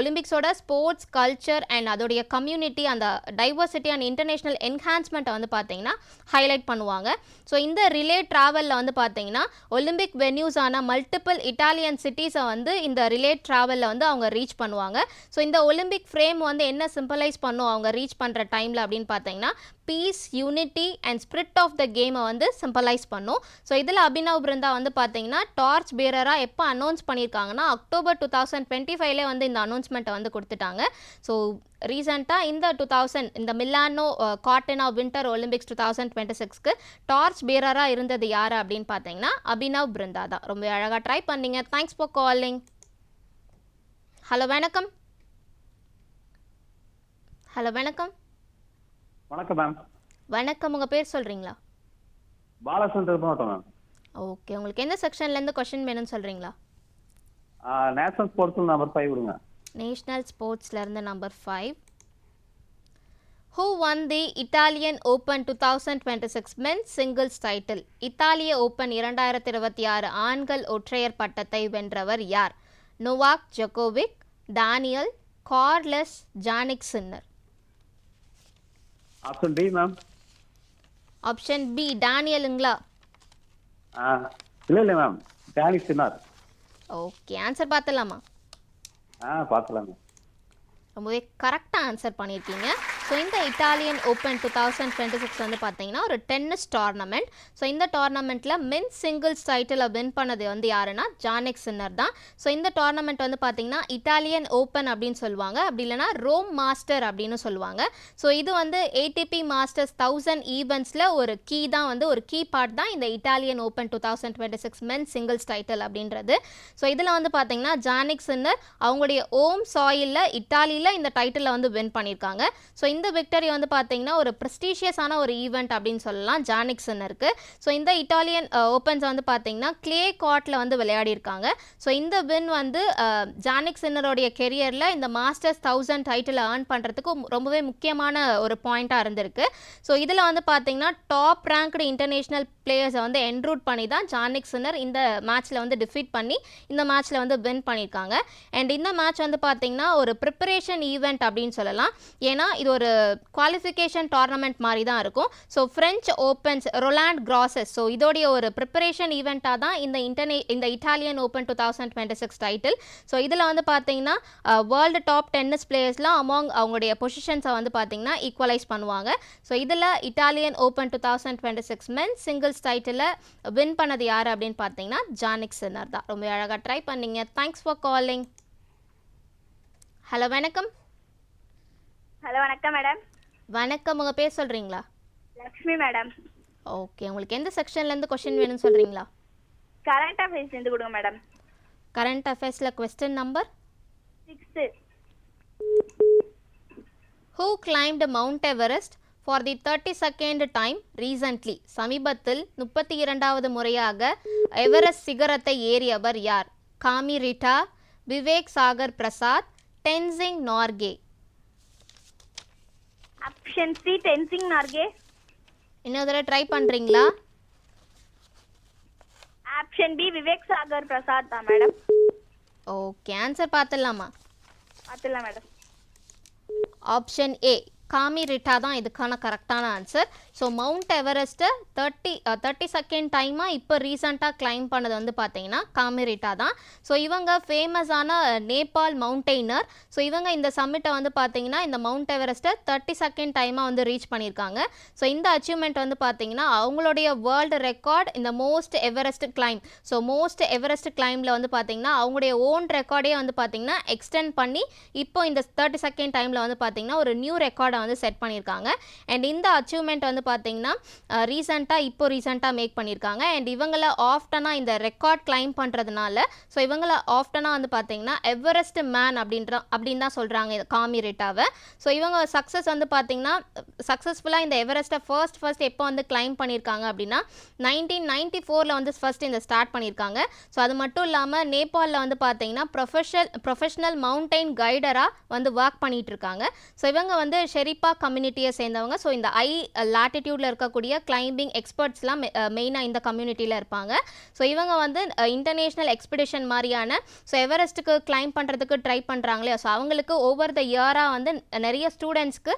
ஒலிம்பிக்ஸோட ஸ்போர்ட்ஸ் கல்ச்சர் அண்ட் அதோடைய கம்யூனிட்டி அந்த டைவர்சிட்டி அண்ட் இன்டர்நேஷ்னல் என்ஹான்ஸ்மெண்ட்டை வந்து பார்த்தீங்கன்னா ஹைலைட் பண்ணுவாங்க. ஸோ இந்த ரிலே ட்ராவலில் வந்து பார்த்தீங்கன்னா ஒலிம்பிக் வென்யூஸ் ஆன மல்டிபிள் இட்டாலியன் சிட்டிஸை வந்து இந்த ரிலே ட்ராவலில் வந்து அவங்க ரீச் பண்ணுவாங்க. ஸோ இந்த ஒலிம்பிக் ஃப்ரேம் வந்து என்ன சிம்பலைஸ் பண்ணும் அவங்க ரீச் பண்ணுற டைமில் அப்படின்னு பார்த்தீங்கன்னா peace, unity and spirit of the கேமை வந்து சிம்பலைஸ் பண்ணும். ஸோ இதில் அபினவ் பிருந்தா வந்து பார்த்தீங்கன்னா டார்ச் பியரராக எப்போ அனௌன்ஸ் பண்ணியிருக்காங்கன்னா October 2025 வந்து இந்த அனௌன்ஸ்மெண்ட்டை வந்து கொடுத்துட்டாங்க. ஸோ ரீசெண்டாக இந்த மிலானோ கார்டினா வின்டர் ஒலிம்பிக்ஸ் 2026க்கு டார்ச் பியரராக இருந்தது யார் அப்படின்னு பார்த்தீங்கன்னா அபினவ் பிருந்தா தான். ரொம்ப அழகாக ட்ரை பண்ணீங்க. Thanks for calling. ஹலோ, வணக்கம். ஹலோ, வணக்கம். வணக்கம் மேம். வணக்கம், உங்கள் பேர் சொல்கிறீங்களா? பாலச்சந்திர மாவட்டம் மேம். ஓகே, உங்களுக்கு எந்த செக்ஷன்லேருந்து கொஷின் வேணும்னு சொல்கிறீங்களா? நேஷனல் ஸ்போர்ட்ஸில் நம்பர் 5 கொடுங்க. நேஷ்னல் ஸ்போர்ட்ஸ்லேருந்து number 5. Who won the Italian Open 2026 men's singles title? இத்தாலிய ஓப்பன் 2026 ஆண்கள் ஒற்றையர் பட்டத்தை வென்றவர் யார்? Novak Djokovic, Daniel, Carlos Jannik Sinner. Option D ma'am. Option B டானியலுங்களா? இல்லை ma'am, Jannik Sinner. Okay, answer பார்த்துலாமா? பார்த்துலாங்க. ரொம்பவே கரெக்டாக ஆன்சர் பண்ணியிருக்கீங்க. ஸோ இந்த இட்டாலியன் ஓப்பன் 2026 வந்து பார்த்தீங்கன்னா ஒரு டென்னிஸ் டோர்னமெண்ட். ஸோ இந்த டோர்னமெண்ட்டில் மென் சிங்கிள்ஸ் டைட்டிலை வின் பண்ணது வந்து யாருன்னா ஜானிக் சின்னர் தான். ஸோ இந்த டோர்னமெண்ட் வந்து பார்த்தீங்கன்னா இட்டாலியன் ஓப்பன் அப்படின்னு சொல்லுவாங்க, அப்படி இல்லைனா ரோம் மாஸ்டர் அப்படின்னு சொல்லுவாங்க. ஸோ இது வந்து ஏடிபி மாஸ்டர்ஸ் 1000 ஈவெண்ட்ஸில் ஒரு கீ தான், வந்து ஒரு கீ பார்ட் தான் இந்த Italian open 2026 men singles title அப்படின்றது. ஸோ இதில் வந்து பார்த்தீங்கன்னா ஜானிக் சின்னர் அவங்களுடைய ஓம் சாயிலில் இட்டாலியில் இந்த டைட்டிலை வந்து வின் பண்ணியிருக்காங்க. ஸோ இந்த விக்டரி வந்து பார்த்தீங்கன்னா ஒரு ப்ரெஸ்டீஷியஸான ஒரு ஈவெண்ட் அப்படின்னு சொல்லலாம் ஜானிக் சின்னருக்கு. ஸோ இந்த இட்டாலியன் ஓப்பன்ஸ் வந்து பார்த்தீங்கன்னா கிளே கார்ட்டில் வந்து விளையாடிருக்காங்க. ஸோ இந்த வின் வந்து ஜானிக் சின்னருடைய கெரியரில் இந்த மாஸ்டர்ஸ் 1000 டைட்டில் ஏர்ன் பண்ணுறதுக்கு ரொம்பவே முக்கியமான ஒரு பாயிண்ட்டாக இருந்திருக்கு. ஸோ இதில் வந்து பார்த்தீங்கன்னா டாப் ரேங்க்டு இன்டர்நேஷ்னல் பிளேயர்ஸை வந்து என்ரூட் பண்ணி தான் ஜானிக் சின்னர் இந்த மேட்ச்சில் வந்து டிஃபீட் பண்ணி இந்த மேட்ச்சில் வந்து வின் பண்ணியிருக்காங்க. அண்ட் இந்த மேட்ச் வந்து பார்த்தீங்கன்னா ஒரு ப்ரிப்பரேஷன் ஈவெண்ட் அப்படின்னு சொல்லலாம். ஏன்னா இது ஒரு குவாலிஃபிகேஷன் டோர்னமெண்ட் மாதிரி தான் இருக்கும். So French opens Roland Garros, so இதோடைய ஒரு ப்ரிப்பரேஷன் ஈவெண்ட்டாக தான் இந்த இட்டாலியன் ஓப்பன் 2026 டைட்டில். ஸோ இதில் வந்து பார்த்தீங்கன்னா வேர்ல்டு டாப் டென்னிஸ் பிளேயர்ஸ்லாம் அமாங் அவங்களுடைய பொசிஷன்ஸை வந்து பார்த்தீங்கன்னா ஈக்குவலைஸ் பண்ணுவாங்க. ஸோ இதில் இட்டாலியன் ஓப்பன் 2026 மென் சிங்கிள்ஸ் டைட்டிலை வின் பண்ணது யார் அப்படின்னு பார்த்தீங்கன்னா ஜானிக் சின்னர் தான். ரொம்ப அழகாக ட்ரை பண்ணீங்க. Thanks for calling. ஹலோ வணக்கம். ஹலோ வணக்கம் மேடம். வணக்கம், உங்கள் பேர் சொல்கிறீங்களா? லக்ஷ்மி மேடம். ஓகே, உங்களுக்கு எந்த செக்ஷன்லேருந்து கொஷின் வேணும்னு சொல்கிறீங்களா? கரண்ட் அஃபேர்ஸ்லேருந்து கொடுங்க மேடம். கரண்ட் அஃபேர்ஸில் question number 6. Who climbed Mount Everest for the 32nd time recently? சமீபத்தில் 32வது முறையாக எவரெஸ்ட் சிகரத்தை ஏறியவர் யார்? காமி ரிட்டா, விவேக் சாகர் பிரசாத், டென்சிங் நார்கே. Option C Tenzing Narke. இன்னொரு தடவை ட்ரை பண்ணுறீங்களா? ஆப்ஷன் பி விவேக் சாகர் பிரசாத் தான் மேடம். ஓகே, ஆன்சர் பார்த்துடலாமா? பார்த்துலாம் மேடம். ஆப்ஷன் ஏ காமி ரிட்டா தான் இதுக்கான கரெக்டான ஆன்சர். ஸோ மவுண்ட் எவரெஸ்ட்டை 32nd டைமாக இப்போ ரீசண்டாக கிளைம் பண்ணது வந்து பார்த்தீங்கன்னா காமி ரிட்டா தான். ஸோ இவங்க ஃபேமஸான நேபாள் மவுண்டெய்னர். ஸோ இவங்க இந்த சம்மிட்டை வந்து பார்த்தீங்கன்னா இந்த மவுண்ட் எவரெஸ்ட்டை 32nd டைமாக வந்து ரீச் பண்ணியிருக்காங்க. ஸோ இந்த அச்சீவ்மெண்ட் வந்து பார்த்தீங்கன்னா அவங்களுடைய வேர்ல்டு ரெக்கார்ட் இந்த most Everest climb. So most Everest கிளைமில் வந்து பார்த்தீங்கன்னா அவங்களுடைய ஓன் ரெக்கார்டே வந்து பார்த்தீங்கன்னா எக்ஸ்டெண்ட் பண்ணி இப்போ இந்த 32nd டைமில் வந்து பார்த்தீங்கன்னா ஒரு நியூ ரெக்கார்டை வந்து செட் பண்ணியிருக்காங்க. அண்ட் இந்த அச்சீவ்மெண்ட் வந்து பார்த்தீங்கன்னா ரீசெண்டாக மேக் பண்ணியிருக்காங்க. அண்ட் இவங்களை ஆஃப்டனாக இந்த ரெக்கார்ட் கிளைம் பண்ணுறதுனால ஸோ இவங்களை ஆஃப்டனாக வந்து பார்த்தீங்கன்னா எவரெஸ்ட் மேன் அப்படின்னு தான் சொல்கிறாங்க காமி ரிட்டாவை. ஸோ இவங்க சக்ஸஸ் வந்து பார்த்தீங்கன்னா சக்ஸஸ்ஃபுல்லாக இந்த எவரெஸ்ட்டை ஃபர்ஸ்ட் எப்போ வந்து கிளைம் பண்ணியிருக்காங்க அப்படின்னா 1994 வந்து ஃபர்ஸ்ட் இந்த ஸ்டார்ட் பண்ணியிருக்காங்க. ஸோ அது மட்டும் இல்லாமல் நேபாளில் வந்து பார்த்தீங்கன்னா ப்ரொஃபஷனல் மவுண்டைன் கைடராக வந்து ஒர்க் பண்ணிட்டு இருக்காங்க. ஸோ இவங்க வந்து ஷெரிப்பா கம்யூனிட்டியை சேர்ந்தவங்க. ஸோ இந்த லாட்டிடியூடில் இருக்கக்கூடிய கிளைம்பிங் எக்ஸ்பர்ட்ஸ்லாம் மெயினாக இந்த கம்யூனிட்டியில் இருப்பாங்க. ஸோ இவங்க வந்து இன்டர்நேஷ்னல் எக்ஸ்பிடிஷன் மாதிரியான ஸோ எவரெஸ்ட்டுக்கு கிளைம் பண்ணுறதுக்கு ட்ரை பண்ணுறாங்களே, ஸோ அவங்களுக்கு ஓவர் த இயராக வந்து நிறைய ஸ்டூடெண்ட்ஸ்க்கு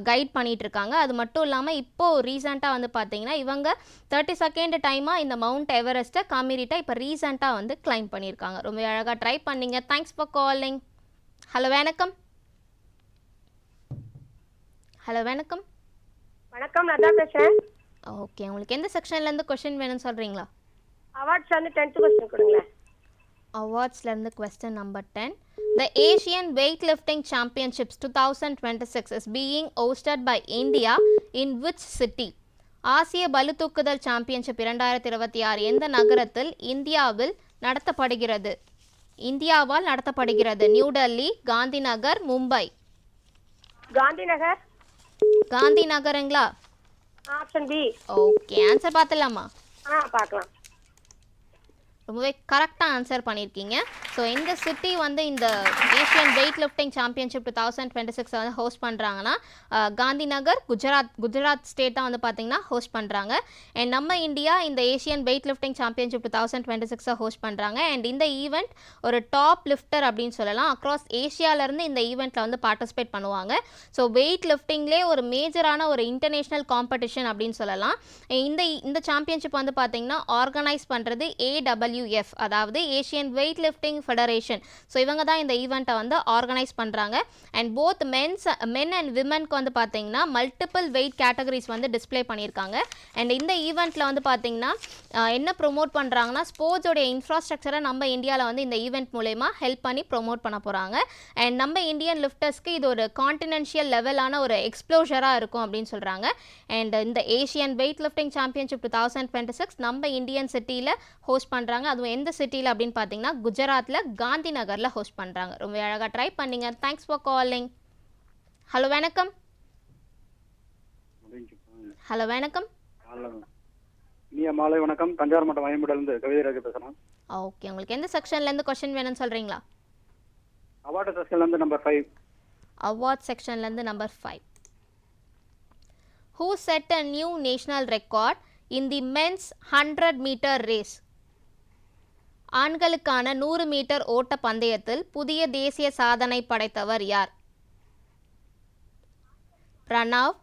கைட் பண்ணிகிட்டு இருக்காங்க. அது மட்டும் இல்லாமல் இப்போது ரீசெண்டாக வந்து பார்த்தீங்கன்னா இவங்க 32nd டைமாக இந்த மவுண்ட் எவரெஸ்ட்டை காமிரிட்டா இப்போ ரீசெண்டாக வந்து கிளைம் பண்ணியிருக்காங்க. ரொம்ப அழகாக ட்ரை பண்ணீங்க. Thanks for calling. ஹலோ வணக்கம். ஹலோ வணக்கம். வணக்கம், நான் தான் பேசுறேன். ஓகே, உங்களுக்கு எந்த செக்ஷன்லேருந்து கொஷின் வேணும்னு சொல்கிறீங்களா? அவார்ட்ஸ் வந்து 10th கொஸ்டின் கொடுங்களேன். அவார்ட்ஸ்லேருந்து question number 10. The Asian Weightlifting Championships 2026 is being hosted by India in which city? ஆசிய பளுதூக்குதல் சாம்பியன்ஷிப் 2026 எந்த நகரத்தில் இந்தியாவால் நடத்தப்படுகிறது? நியூ டெல்லி, காந்தி நகர், மும்பை. காந்தி நகருங்களா? Option B. ஓகே, ஆன்சர் பார்த்துலாமா? பார்க்கலாம். ரொம்பவே கரெக்டாக ஆன்சர் பண்ணியிருக்கீங்க. ஸோ இந்த சிட்டி வந்து இந்த ஏஷியன் வெயிட் லிஃப்டிங் சாம்பியன்ஷிப் 2026 வந்து ஹோஸ்ட் பண்ணுறாங்கன்னா காந்தி நகர், குஜராத் ஸ்டேட் தான் வந்து பார்த்திங்கன்னா ஹோஸ்ட் பண்ணுறாங்க. அண்ட் நம்ம இந்தியா இந்த Asian weightlifting championship 2026 host பண்ணுறாங்க. அண்ட் இந்த ஈவெண்ட் ஒரு டாப் லிஃப்டர் அப்படின்னு சொல்லலாம். அக்ராஸ் ஏஷியாவிலேருந்து இந்த ஈவெண்ட்டில் வந்து பார்ட்டிசிபேட் பண்ணுவாங்க. ஸோ வெயிட் லிஃப்டிங்லேயே ஒரு மேஜரான ஒரு இன்டர்நேஷ்னல் காம்படிஷன் அப்படின்னு சொல்லலாம். இந்த சாம்பியன்ஷிப் வந்து பார்த்திங்கன்னா ஆர்கனைஸ் பண்ணுறது AWF AWF, அதாவது Asian weight lifting federation. So இவங்க தான் இந்த ஈவெண்ட்டை வந்து ஆர்கனைஸ் பண்ணுறாங்க. அண்ட் போத் மென் அண்ட் விமனுக்கு வந்து பார்த்தீங்கன்னா மல்டிபிள் வெயிட் கேட்டகரிஸ் வந்து டிஸ்ப்ளே பண்ணியிருக்காங்க. அண்ட் இந்த ஈவெண்ட்டில் வந்து பார்த்தீங்கன்னா என்ன ப்ரொமோட் பண்ணுறாங்கன்னா, ஸ்போர்ட்ஸோடைய இன்ஃப்ராஸ்ட்ரக்சரை நம்ம இந்தியாவில் வந்து இந்த ஈவெண்ட் மூலயமா ஹெல்ப் பண்ணி ப்ரொமோட் பண்ண போகிறாங்க. அண்ட் நம்ம இந்தியன் லிஃப்டர்ஸ்க்கு இது ஒரு கான்டினென்ஷியல் லெவலான ஒரு எக்ஸ்ப்ளோஷராக இருக்கும் அப்படின்னு சொல்கிறாங்க. அண்ட் இந்த ஏஷியன் வெயிட் லிஃப்டிங் சாம்பியன்ஷிப் 2026 நம்ம இந்தியன் சிட்டியில் ஹோஸ்ட் பண்ணுறாங்க. அதுவும் எந்த சிட்டியில் அப்படின்னு பார்த்தீங்கன்னா குஜராத்தில் காந்தி நகரில் ஹோஸ்ட் பண்ணுறாங்க. ரொம்ப அழகாக ட்ரை பண்ணிங்க. Thanks for calling. ஹலோ வணக்கம். ஹலோ வணக்கம். இனிய மாலை வணக்கம். தஞ்சாவூர் மாவட்டம் ஐம்பட்டிலிருந்து கவிதைராஜ் பேசுகிறேன். ஓகே, உங்களுக்கு எந்த செக்ஷன்லேருந்து கொஸ்டின் வேணும்னு சொல்கிறீங்களா? அவார்டு செக்ஷன்லேருந்து நம்பர் 5. அவார்ட் செக்ஷன்லேருந்து number 5. Who set a new national record in the men's 100-meter race? ஆண்களுக்கான 100 மீட்டர் ஓட்ட பந்தயத்தில் புதிய தேசிய சாதனை படைத்தவர் யார்? Pranav,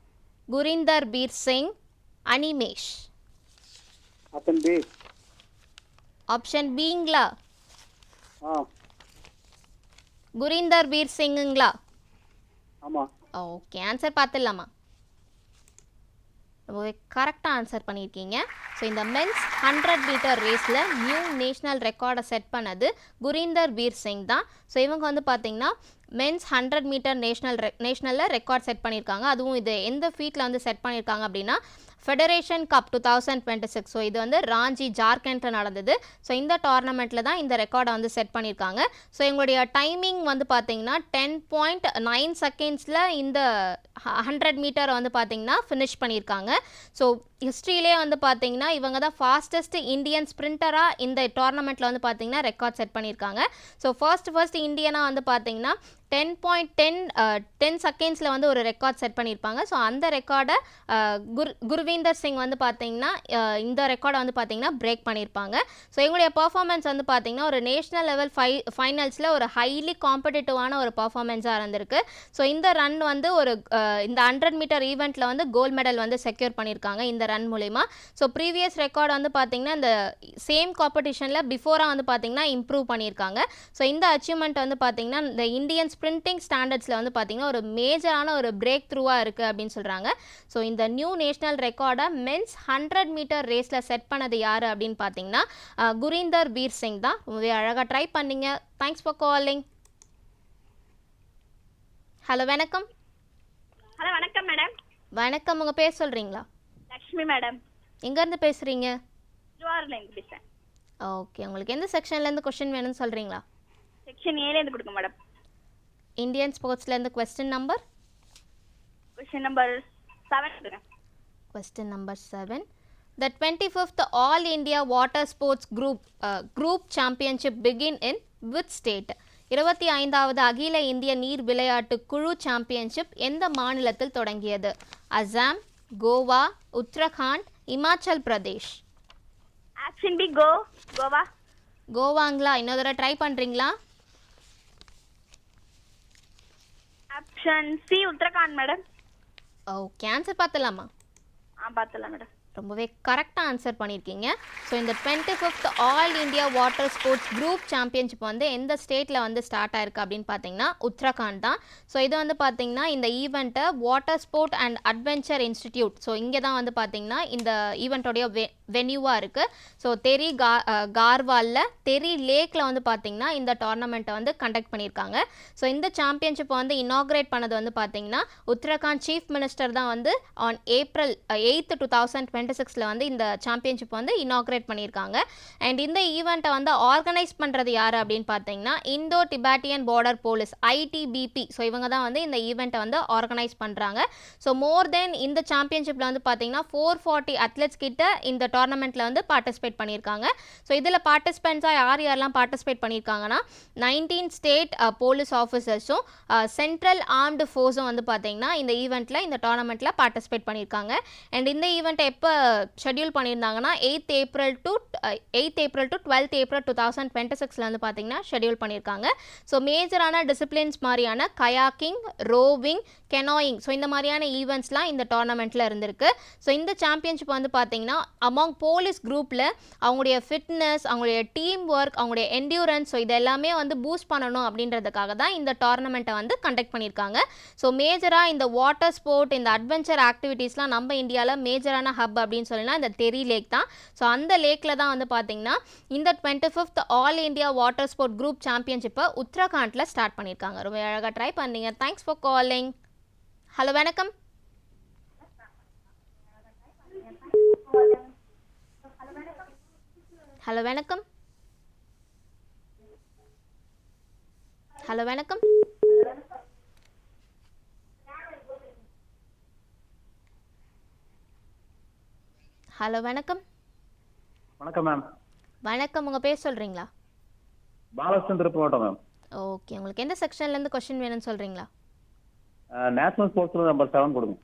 Gurindervir Singh, Animesh. Option B. Option பிங்களா? ஆ குரிந்தர் பீர் சிங்குங்களா? ஆமாம். ஓகே, ஆன்சர் பார்த்துடலாமா? ரொம்பவே கரெக்டாக ஆன்சர் பண்ணியிருக்கீங்க. ஸோ இந்த மென்ஸ் 100 மீட்டர் ரேஸில் நியூ நேஷ்னல் ரெக்கார்டை செட் பண்ணது குரிந்தர் பீர் சிங் தான். ஸோ இவங்க வந்து பார்த்தீங்கன்னா மென்ஸ் 100 மீட்டர் நேஷ்னலில் ரெக்கார்ட் செட் பண்ணியிருக்காங்க. அதுவும் இது எந்த ஃபீட்டில் வந்து செட் பண்ணியிருக்காங்க அப்படின்னா ஃபெடரேஷன் கப் 2026. ஸோ இது வந்து ராஞ்சி ஜார்க்கண்டில் நடந்தது. ஸோ இந்த டோர்னமெண்ட்டில் தான் இந்த ரெக்கார்டை வந்து செட் பண்ணியிருக்காங்க. ஸோ எங்களுடைய டைமிங் வந்து பார்த்தீங்கன்னா 10.9 செகண்ட்ஸில் இந்த 100 மீட்டரை வந்து பார்த்தீங்கன்னா ஃபினிஷ் பண்ணியிருக்காங்க. ஸோ ஹிஸ்ட்ரியிலே வந்து பார்த்தீங்கன்னா இவங்க தான் ஃபாஸ்டஸ்ட் இந்தியன் ஸ்ப்ரிண்டராக இந்த டோர்னமெண்ட்டில் வந்து பார்த்தீங்கன்னா ரெக்கார்ட் செட் பண்ணியிருக்காங்க. ஸோ ஃபர்ஸ்ட் இந்தியனாக வந்து பார்த்தீங்கன்னா 10 செகண்ட்ஸில் வந்து ஒரு ரெக்கார்ட் செட் பண்ணியிருப்பாங்க. ஸோ அந்த ரெக்கார்டை குர்வீந்தர் சிங் வந்து பார்த்தீங்கன்னா இந்த ரெக்கார்டை வந்து பார்த்தீங்கன்னா பிரேக் பண்ணியிருப்பாங்க. ஸோ எங்களுடைய பர்ஃபார்மன்ஸ் வந்து பார்த்தீங்கன்னா ஒரு நேஷ்னல் லெவல் ஃபைனல்ஸில் ஒரு ஹைலி காம்படிட்டிவான ஒரு பர்ஃபார்மன்ஸாக இருந்திருக்கு. ஸோ இந்த ரன் வந்து ஒரு இந்த 100 மீட்டர் ஈவெண்ட்டில் வந்து கோல்டு மெடல் வந்து செக்யூர் பண்ணியிருக்காங்க இந்த ரன் மூலயமா. ஸோ ப்ரீவியஸ் ரெக்கார்டு வந்து பார்த்தீங்கன்னா இந்த சேம் காம்படிஷனில் பிஃபோராக வந்து பார்த்தீங்கன்னா இம்ப்ரூவ் பண்ணியிருக்காங்க. ஸோ இந்த அச்சீவ்மெண்ட் வந்து பார்த்தீங்கன்னா இந்த இந்தியன் ஸ்ப்ரிண்டிங் ஸ்டாண்டர்ட்ஸில் வந்து பார்த்தீங்கன்னா ஒரு மேஜரான ஒரு பிரேக் த்ரூவாக இருக்குது அப்படின்னு சொல்கிறாங்க. ஸோ இந்த நியூ நேஷ்னல் ரெக்கார்டை மென்ஸ் 100 மீட்டர் ரேஸில் செட் பண்ணது யார் அப்படின்னு பார்த்தீங்கன்னா குரிந்தர் பீர் சிங் தான். ரொம்பவே அழகாக ட்ரை பண்ணிங்க. Thanks for calling. ஹலோ வணக்கம். ஹலோ வணக்கம் மேடம். வணக்கம், உங்கள் பேர் சொல்கிறீங்களா? லக்ஷ்மி மேடம். எங்கேருந்து பேசுகிறீங்க? திருவாரூர்லேருந்து பேசுகிறேன். ஓகே, உங்களுக்கு எந்த செக்ஷன்லேருந்து கொஸ்டின் வேணும்னு சொல்கிறீங்களா? செக்ஷன் ஏலேருந்து கொடுங்க மேடம். இந்தியன் ஸ்போர்ட்ஸ்லேருந்து கொஸ்டின் நம்பர்? கொஸ்டின் நம்பர் 7 கொடுங்க. Question number 7. The 25th All India Water Sports Group Championship begin in which state? 25வது அகில இந்திய நீர் விளையாட்டு குழு சாம்பியன்ஷிப் எந்த மாநிலத்தில் தொடங்கியது? அசாம், கோவா, உத்தரகாண்ட், இமாச்சல் பிரதேஷ். Option B Goa. கோவாங்களா? இன்னொரு தடவை ட்ரை பண்ணுறீங்களா? Option C Uttarakhand madam. Okay, answer பார்த்துலாமா? பார்த்துலாம் மேடம். ரொம்பவே கரெக்டாக ஆன்சர் பண்ணியிருக்கீங்க. ஸோ இந்த 25th all India water sports group championship வந்து எந்த ஸ்டேட்டில் வந்து ஸ்டார்ட் ஆயிருக்கு அப்படின்னு பார்த்தீங்கன்னா உத்தரகாண்ட் தான். ஸோ இது வந்து பார்த்தீங்கன்னா இந்த ஈவெண்ட்டை water sport and adventure institute, so இங்கே தான் வந்து பார்த்தீங்கன்னா இந்த ஈவெண்ட்டோடைய வென்யூவாக இருக்குது. ஸோ கார்வாலில் தெரி லேக்கில் வந்து பார்த்தீங்கன்னா இந்த டோர்னமெண்ட்டை வந்து கண்டக்ட் பண்ணியிருக்காங்க. ஸோ இந்த சாம்பியன்ஷிப்பை வந்து இனாக்ரேட் பண்ணது வந்து பார்த்தீங்கன்னா உத்தரகாண்ட் சீஃப் மினிஸ்டர் தான் வந்து ஆன் April 8, 2026 வந்து இந்த சாம்பியன்ஷிப் வந்து இனாக்ரேட் பண்ணியிருக்காங்க. அண்ட் இந்த ஈவெண்ட்டை வந்து ஆர்கனைஸ் பண்ணுறது யார் அப்படின்னு பார்த்தீங்கன்னா Indo Tibetan border police, ITBP. So இவங்க தான் வந்து இந்த ஈவெண்ட்டை வந்து ஆர்கனைஸ் பண்ணுறாங்க. ஸோ மோர் தென் இந்த சாம்பியன்ஷிப்பில் வந்து பார்த்தீங்கன்னா 440 அத்லெட்ஸ் கிட்ட இந்த டோர்னமெண்ட்டில் வந்து பார்ட்டிசிபேட் பண்ணியிருக்காங்க. ஸோ இதில் பார்ட்டிசிபெண்ட்ஸாக யாரெல்லாம் பார்ட்டிசிபேட் பண்ணியிருக்காங்கன்னா 19 ஸ்டேட் போலீஸ் ஆஃபீஸர்ஸும் சென்ட்ரல் ஆர்ம்டு ஃபோர்ஸும் வந்து பார்த்தீங்கன்னா இந்த ஈவெண்ட்டில் இந்த டோர்னமெண்ட்டில் பார்ட்டிசிபேட் பண்ணியிருக்காங்க. அண்ட் இந்த ஈவெண்ட்டை எப்போ ஷெட்யூல் பண்ணியிருந்தாங்கன்னா 8th April to 12th April 2026 வந்து பார்த்தீங்கன்னா ஷெட்யூல் பண்ணியிருக்காங்க. ஸோ மேஜரான டிசிப்ளின்ஸ் மாதிரியான கயாக்கிங், ரோவிங், கெனாயிங், ஸோ இந்த மாதிரியான ஈவெண்ட்ஸ்லாம் இந்த டோர்னமெண்ட்டில் இருந்திருக்கு. ஸோ இந்த சாம்பியன்ஷிப் வந்து பார்த்தீங்கன்னா அமாங் போலீஸ் குரூப்பில் அவங்களுடைய ஃபிட்னஸ், அவங்களுடைய டீம் ஒர்க், அவங்களுடைய என்டியூரன்ஸ், ஸோ இது எல்லாமே வந்து பூஸ்ட் பண்ணணும் அப்படின்றதுக்காக தான் இந்த டோர்னமெண்ட்டை வந்து கண்டக்ட் பண்ணியிருக்காங்க. ஸோ மேஜராக இந்த வாட்டர் ஸ்போர்ட், இந்த அட்வென்ச்சர் ஆக்டிவிட்டீஸ்லாம் நம்ம இந்தியாவில் மேஜரான ஹப் அப்படின்னு சொல்லலாம் இந்த தெரி லேக் தான். ஸோ அந்த லேக்கில் தான் வந்து பார்த்தீங்கன்னா இந்த 25th all India water sport group சாம்பியன்ஷிப்பை உத்தரகாண்டில் ஸ்டார்ட் பண்ணியிருக்காங்க. ரொம்ப அழகாக ட்ரை பண்ணீங்க. Thanks for calling. ஹலோ வணக்கம். ஹலோ வணக்கம். ஹலோ வணக்கம். ஹலோ வணக்கம். வணக்கம் மேம். வணக்கம், உங்கள் பேர் சொல்கிறீங்களா? பாலகிருஷ்ணன் திருப்பி மாவட்டம் மேம். ஓகே, உங்களுக்கு எந்த செக்ஷன்லேருந்து கொஸ்டின் வேணும்னு சொல்கிறீங்களா? நேஷனல் ஸ்போர்ட்ஸில் நம்பர் 7 கொடுங்க.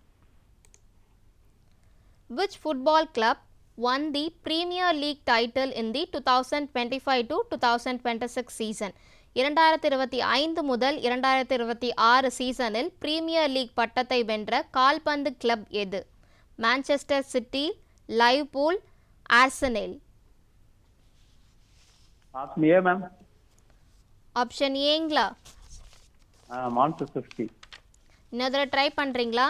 Which football club won the Premier League title in the 2025 to 2026 season? 2025 முதல் 2026 சீசனில் பிரீமியர் லீக் பட்டத்தை வென்ற கால்பந்து கிளப் எது? Manchester City, Liverpool, Arsenal. Option A ma'am. Option ஏங்களா? Manchester City. இன்னொரு ட்ரை பண்ணுறீங்களா?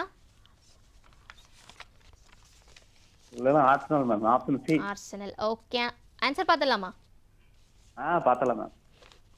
இல்லைன்னா Arsenal ma'am. Option C. Arsenal. Okay, answer பார்த்துடலாமா? பார்த்தலாம் மேம்.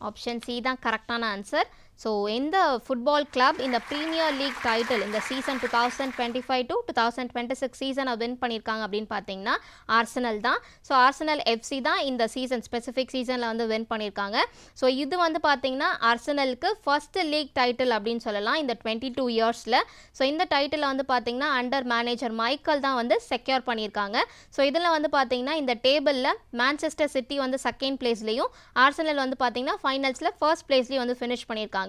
ஆப்ஷன் சி தான் கரெக்டான ஆன்சர். ஸோ எந்த ஃபுட்பால் கிளப் இந்த ப்ரீமியர் லீக் டைட்டில் இந்த சீசன் 2025 to 2026 சீசனை வின் பண்ணியிருக்காங்க அப்படின்னு பார்த்தீங்கன்னா ஆர்சனல் தான். ஸோ ஆர்சனல் எஃப்சி தான் இந்த சீசன் ஸ்பெசிஃபிக் சீசனில் வந்து வின் பண்ணியிருக்காங்க. ஸோ இது வந்து பார்த்தீங்கன்னா ஆர்சனலுக்கு ஃபர்ஸ்ட் லீக் டைட்டில் அப்படின்னு சொல்லலாம் இந்த 22 இயர்ஸில். ஸோ இந்த டைட்டில் வந்து பார்த்தீங்கன்னா அண்டர் மேனேஜர் மைக்கேல் தான் வந்து செக்யூர் பண்ணியிருக்காங்க. ஸோ இதில் வந்து பார்த்தீங்கன்னா இந்த டேபிளில் மான்செஸ்டர் சிட்டி வந்து செகண்ட் பிளேஸ்லையும் ஆர்சனல் வந்து பார்த்தீங்கன்னா ஃபைனல்ஸில் ஃபர்ஸ்ட் பிளேஸ்லையும் வந்து ஃபினிஷ் பண்ணியிருக்காங்க.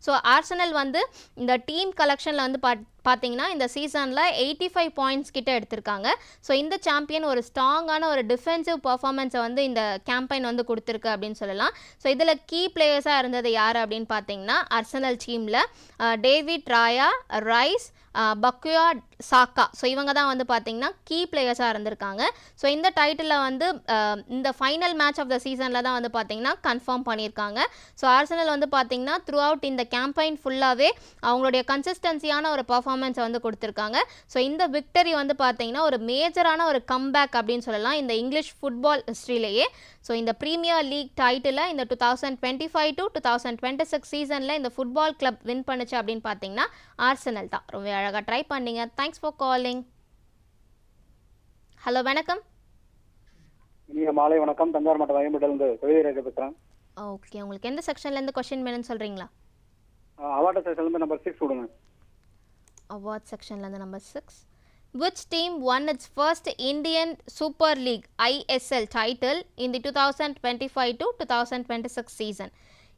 ஸோ ஆர்சனல் வந்து இந்த டீம் கலெக்ஷனில் வந்து பார்த்தீங்கன்னா இந்த சீசனில் 85 பாயிண்ட்ஸ் கிட்ட எடுத்திருக்காங்க. ஸோ இந்த சாம்பியன் ஒரு ஸ்ட்ராங்கான ஒரு டிஃபென்சிவ் பர்ஃபார்மன்ஸை வந்து இந்த கேம்பெயின் வந்து கொடுத்துருக்கு அப்படின்னு சொல்லலாம். ஸோ இதில் கீ பிளேயர்ஸாக இருந்தது யார் அப்படின்னு பார்த்தீங்கன்னா ஆர்சனல் டீமில் டேவிட் ராயா, ரைஸ், பக்குயா சாக்கா, ஸோ இவங்க தான் வந்து பார்த்தீங்கன்னா கீ பிளேயர்ஸாக இருந்திருக்காங்க. ஸோ இந்த டைட்டிலில் வந்து இந்த ஃபைனல் மேட்ச் ஆஃப் த சீசனில் தான் வந்து பார்த்தீங்கன்னா கன்ஃபார்ம் பண்ணியிருக்காங்க. ஸோ ஆர்சனல் வந்து பார்த்தீங்கன்னா த்ரூ அவுட் இந்த கேம்பெயின் ஃபுல்லாகவே அவங்களுடைய கன்சிஸ்டன்சியான ஒரு பர்ஃபார்மன்ஸை வந்து கொடுத்துருக்காங்க. ஸோ இந்த விக்டரி வந்து பார்த்தீங்கன்னா ஒரு மேஜரான ஒரு கம்பேக் அப்படின்னு சொல்லலாம் இந்த இங்கிலீஷ் ஃபுட்பால் ஹிஸ்ட்ரியிலேயே. ஸோ இந்த ப்ரீமியர் லீக் டைட்டில் இந்த 2025 to 2026 சீசனில் இந்த ஃபுட்பால் கிளப் வின் பண்ணுச்சு அப்படின்னு பார்த்தீங்கன்னா ஆர்சனல் தான். ரொம்ப அழகாக ட்ரை பண்ணீங்க. Thanks for calling. ஹலோ வணக்கம். இனிய மாலை வணக்கம். தஞ்சாவூர் மாவட்டம் ஐம்பட்டிலிருந்து கவிதைராஜ் பேசுகிறேன். ஓகே, உங்களுக்கு எந்த செக்ஷன்லேருந்து கொஸ்டின் வேணும்னு சொல்கிறீங்களா? அவார்டு செக்ஷன்லேருந்து நம்பர் 6 கொடுங்க. அவார்ட் செக்ஷன்லேருந்து number 6. Which team won its first Indian Super League ISL title in the 2025 to 2026 season?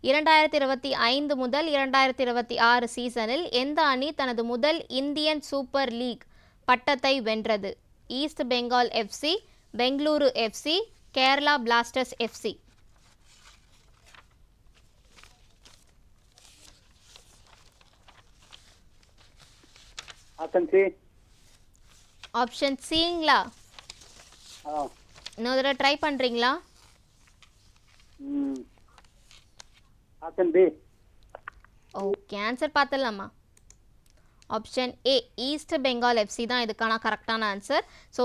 2025 முதல் 2026 சீசனில் எந்த அணி தனது முதல் இந்தியன் சூப்பர் லீக் பட்டத்தை வென்றது? East Bengal FC, Bengaluru FC, Kerala Blasters FC. Option C. Option சிங்களா? இன்னொரு தடவை ட்ரை பண்ணுறீங்களா? Option B. ஓகே, ஆன்சர் பார்த்துடலாமா? Option A East Bengal FC தான் இதுக்கான கரெக்டான answer. So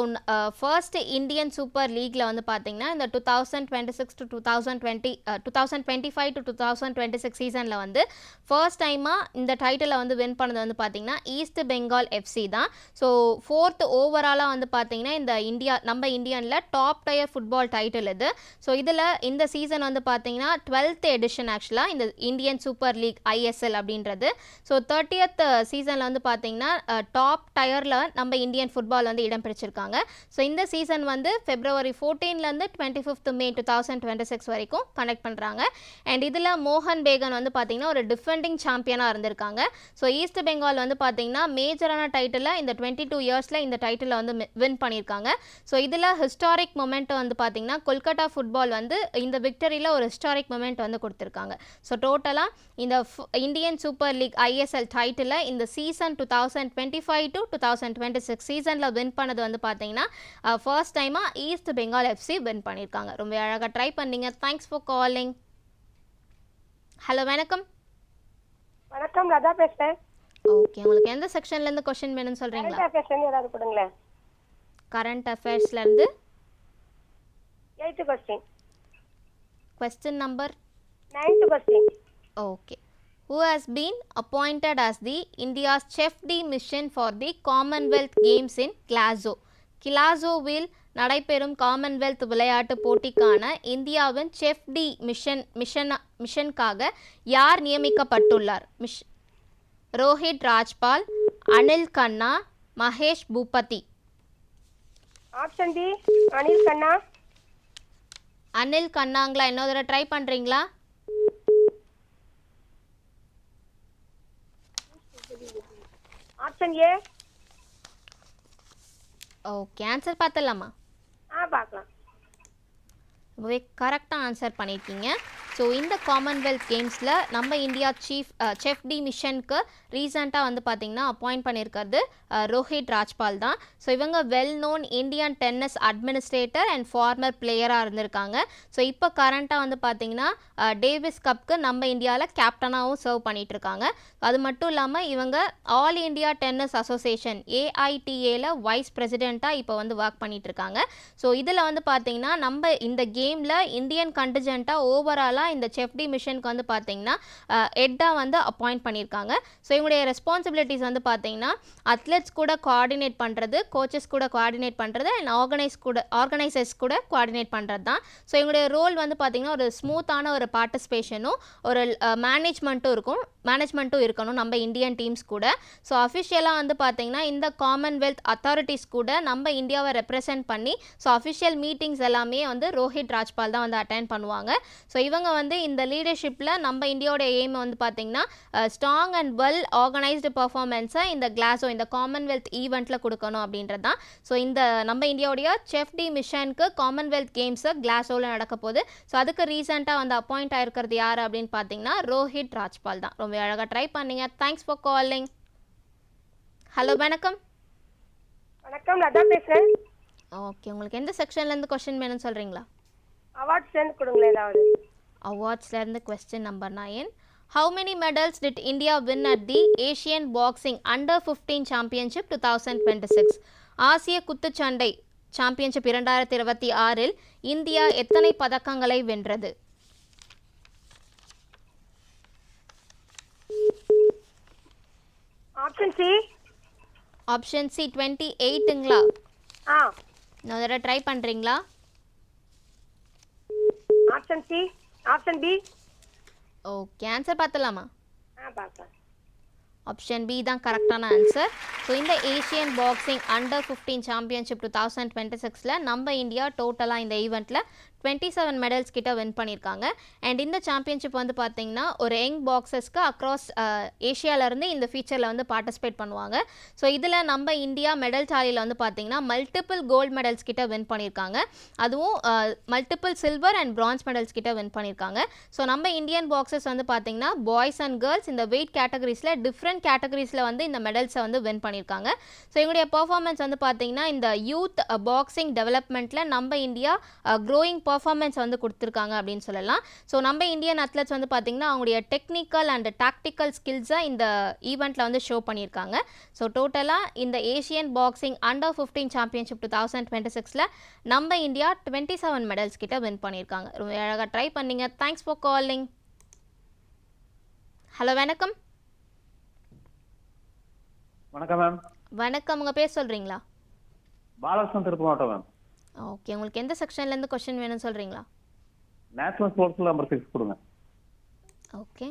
first Indian super லீக்கில் வந்து பார்த்தீங்கன்னா இந்த 2026 to 2025 to 2026 சீசனில் வந்து ஃபர்ஸ்ட் டைமாக இந்த டைட்டிலை வந்து வின் பண்ணது வந்து பார்த்தீங்கன்னா ஈஸ்ட் பெங்கால் எஃப்சி தான். ஸோ 4th ஓவராலாக வந்து பார்த்தீங்கன்னா இந்த நம்ம இந்தியனில் டாப் டயர் ஃபுட்பால் டைட்டில் இது. ஸோ இதில் இந்த சீசன் வந்து பார்த்தீங்கன்னா 12th எடிஷன் ஆக்சுவலாக இந்த இந்தியன் சூப்பர் லீக் ISL அப்படின்றது. ஸோ 30th சீசனில் வந்து பார்த்தீங்கன்னா டாப் டயரில் நம்ம இந்தியன் ஃபுட்பால் வந்து இடம் பிடிச்சிருக்காங்க. ஸோ இந்த சீசன் வந்து February 14லேருந்து 25th May 2026 வரைக்கும் கண்டக்ட் பண்ணுறாங்க. அண்ட் இதில் மோகன் பேகன் வந்து பார்த்தீங்கன்னா ஒரு டிஃபெண்டிங் சாம்பியனாக இருந்திருக்காங்க. ஸோ ஈஸ்ட் பெங்கால் வந்து பார்த்தீங்கன்னா மேஜரான டைட்டில் இந்த 22 இயர்ஸில் இந்த டைட்டிலை வந்து வின் பண்ணியிருக்காங்க. ஸோ இதில் ஹிஸ்டாரிக் மொமெண்ட் வந்து பார்த்தீங்கன்னா கொல்கட்டா ஃபுட்பால் வந்து இந்த விக்டரியில் ஒரு ஹிஸ்டாரிக் மொமெண்ட் வந்து கொடுத்துருக்காங்க. ஸோ டோட்டலாக இந்த Indian super league ISL title இந்த சீசன் 2025 to 2026 சீசனில் வின் பண்ணது வந்து பார்த்தீங்கன்னா ஃபர்ஸ்ட் டைமாக ஈஸ்ட் பெங்கால் FC வின் பண்ணியிருக்காங்க. ரொம்ப அழகாக ட்ரை பண்ணீங்க. Thanks for calling. ஹலோ வணக்கம். வணக்கம், லதா பேசுறேன். ஓகே, உங்களுக்கு எந்த செக்ஷன்லேருந்து கொஷின் வேணும்னு சொல்கிறீங்களா? கரண்ட் அஃபேர்ஸ் ஏதாவது கொடுங்களேன். கரண்ட் அஃபேர்ஸ்லேருந்து 8th question. question number 9th question. okay. Who has been appointed as the India's Chef D mission for the Commonwealth Games in Glasgow? கிளாசோவில் நடைபெறும் காமன்வெல்த் விளையாட்டு போட்டிக்கான இந்தியாவின் செஃப் டி மிஷனுக்காக யார் நியமிக்கப்பட்டுள்ளார்? ரோஹித் ராஜ்பால், அனில் கண்ணா, மகேஷ் பூபதி. ஆப்ஷன் டி அனில் கண்ணா. அனில் கண்ணாங்களா? இன்னொரு தடவை ட்ரை பண்ணுறீங்களா? Option A. ஓகே, ஆன்சர் பார்த்துடலாமா? பார்க்கலாம். ரொம்பவே கரெக்டாக ஆன்சர் பண்ணியிருக்கீங்க. ஸோ இந்த காமன்வெல்த் கேம்ஸில் நம்ம இந்தியா செஃப் டி மிஷனுக்கு ரீசெண்டாக வந்து பார்த்திங்கன்னா அப்பாயிண்ட் பண்ணியிருக்கிறது ரோஹித் ராஜ்பால் தான். ஸோ இவங்க well known Indian tennis administrator and former பிளேயராக இருந்திருக்காங்க. ஸோ இப்போ கரண்ட்டாக வந்து பார்த்திங்கன்னா டேவிஸ் கப்க்கு நம்ம இந்தியாவில் கேப்டனாகவும் சர்வ் பண்ணிகிட்ருக்காங்க. அது மட்டும் இல்லாமல் இவங்க ஆல் இண்டியா டென்னிஸ் அசோசியேஷன் AITAல வைஸ் பிரசிடெண்ட்டாக இப்போ வந்து ஒர்க் பண்ணிகிட்ருக்காங்க. ஸோ இதில் வந்து பார்த்திங்கன்னா நம்ம இந்த கேமில் இந்தியன் கண்டிஜென்ட்டாக ஓவராலாக இந்த செஃப் டி மிஷனுக்கு வந்து பார்த்தீங்கன்னா ஹெட்டாக வந்து அப்பாயிண்ட் பண்ணியிருக்காங்க. ஸோ இவங்களுடைய ரெஸ்பான்சிபிலிட்டிஸ் வந்து பார்த்தீங்கன்னா அத்லெட்ஸ் கூட கோஆர்டினேட் பண்ணுறது, கோச்சஸ் கூட கோஆர்டினேட் பண்ணுறது அண்ட் ஆர்கனைசர்ஸ் கூட கோஆர்டினேட் பண்ணுறது தான். ஸோ இவங்களுடைய ரோல் வந்து பார்த்தீங்கன்னா ஒரு ஸ்மூத்தான ஒரு பார்ட்டிசிபேஷனும் ஒரு மேனேஜ்மெண்ட்டும் இருக்கணும் நம்ம இந்தியன் டீம்ஸ் கூட. ஸோ அஃபிஷியலாக வந்து பார்த்தீங்கன்னா இந்த காமன்வெல்த் அத்தாரிட்டிஸ் கூட நம்ம இந்தியாவை ரெப்ரசென்ட் பண்ணி ஸோ அஃபிஷியல் மீட்டிங்ஸ் எல்லாமே வந்து ரோஹித் ராஜ்பால் தான் வந்து அட்டென்ட் பண்ணுவாங்க. ஸோ இவங்க வந்து இந்த லீடர்ஷிப்பில் நம்ம இந்தியாவோட எய்ம் வந்து பார்த்தீங்கன்னா ஸ்ட்ராங் அண்ட் வெல் ஆர்கனைஸ்டு பர்ஃபார்மன்ஸை இந்த இந்த காமன்வெல்த் ஈவெண்ட்டில் கொடுக்கணும் அப்படின்றது தான். ஸோ இந்த நம்ம இந்தியாவுடைய செஃப் டி மிஷனுக்கு காமன்வெல்த் கேம்ஸை கிளாஸோவில் நடக்க போகுது. ஸோ அதுக்கு ரீசெண்டாக வந்து அப்பாயிண்ட் ஆகிருக்கிறது யார் அப்படின்னு பார்த்தீங்கன்னா ரோஹித் ராஜ்பால் தான். ரொம்ப அழகாக ட்ரை பண்ணீங்க. Thanks for calling. ஹலோ வணக்கம். வணக்கம், லதா பேசுறேன். ஓகே, உங்களுக்கு எந்த செக்ஷன்லேருந்து கொஸ்டின் வேணும்னு சொல்கிறீங்களா? அவார்ட்ஸ்லேருந்து கொடுங்களேன் ஏதாவது. அவார்ட்ஸ்லேருந்து question number 9. How many medals did India win at the Asian Boxing Under 15 Championship 2026? ஆசிய குத்துச்சண்டை சாம்பியன்ஷிப் 2026இல் இந்தியா எத்தனை பதக்கங்களை வென்றது? Option C. ஆப்ஷன் சி 28ங்களா? இன்னொரு தடவை ட்ரை பண்ணுறீங்களா? Option C. Option B. Okay, answer பார்த்துலாமா? பார்க்கலாம். ஆப்ஷன் பி தான் கரெக்டான ஆன்சர். ஸோ இந்த ஏஷியன் பாக்ஸிங் அண்டர் 15 சாம்பியன்ஷிப் 2026ல் நம்ம இந்தியா டோட்டலாக இந்த ஈவெண்ட்டில் 27 மெடல்ஸ் கிட்ட வின் பண்ணியிருக்காங்க. அண்ட் இந்த சாம்பியன்ஷிப் வந்து பார்த்தீங்கன்னா ஒரு யங் பாக்ஸர்ஸ்க்கு அக்ராஸ் ஏஷியாவிலேருந்து இந்த ஃபீச்சரில் வந்து பார்ட்டிசிபேட் பண்ணுவாங்க. ஸோ இதில் நம்ம இந்தியா மெடல் டாலியில் வந்து பார்த்தீங்கன்னா மல்டிபிள் கோல்டு மெடல்ஸ் கிட்ட வின் பண்ணியிருக்காங்க. அதுவும் multiple silver and France medals கிட்ட வின் பண்ணியிருக்காங்க. ஸோ நம்ம இந்தியன் பாக்ஸர்ஸ் வந்து பார்த்தீங்கன்னா பாய்ஸ் அண்ட் கேர்ள்ஸ் இந்த வெயிட் கேட்டகரிஸில் டிஃப்ரெண்ட் கேட்டகரிஸில் வந்து இந்த மெடல்ஸை வந்து வின் பண்ணியிருக்காங்க. ஸோ எங்களுடைய பர்ஃபார்மன்ஸ் வந்து பார்த்தீங்கன்னா இந்த யூத் பாக்ஸிங் டெவலப்மெண்ட்டில் நம்ம இந்தியா க்ரோயிங் பர்ஃபார்மன்ஸ் வந்து கொடுத்துருக்காங்க அப்படின்னு சொல்லலாம். ஸோ நம்ம இந்தியன் அத்லெட்ஸ் வந்து பார்த்திங்கன்னா அவங்களுடைய டெக்னிக்கல் அண்ட் டாக்டிக்கல் ஸ்கில்ஸை இந்த ஈவெண்ட்டில் வந்து ஷோ பண்ணியிருக்காங்க. ஸோ டோட்டலாக இந்த ஏஷியன் பாக்ஸிங் அண்டர் 15 சாம்பியன்ஷிப் 2026ல் நம்ம இந்தியா 27 மெடல்ஸ் கிட்ட வின் பண்ணியிருக்காங்க. ரொம்ப அழகாக ட்ரை பண்ணீங்க. Thanks for calling. ஹலோ வணக்கம். வணக்கம் மேம். வணக்கம், உங்கள் பேர் சொல்கிறீங்களா? பாலகிருஷ்ணன், திருப்பூர் மாவட்டம் மேம். ஓகே, உங்களுக்கு எந்த செக்ஷன்லேருந்து கொஸ்டின் வேணும்னு சொல்கிறீங்களா? நேஷனல் ஸ்போர்ட்ஸில் நம்பர் 6 கொடுங்க. Okay.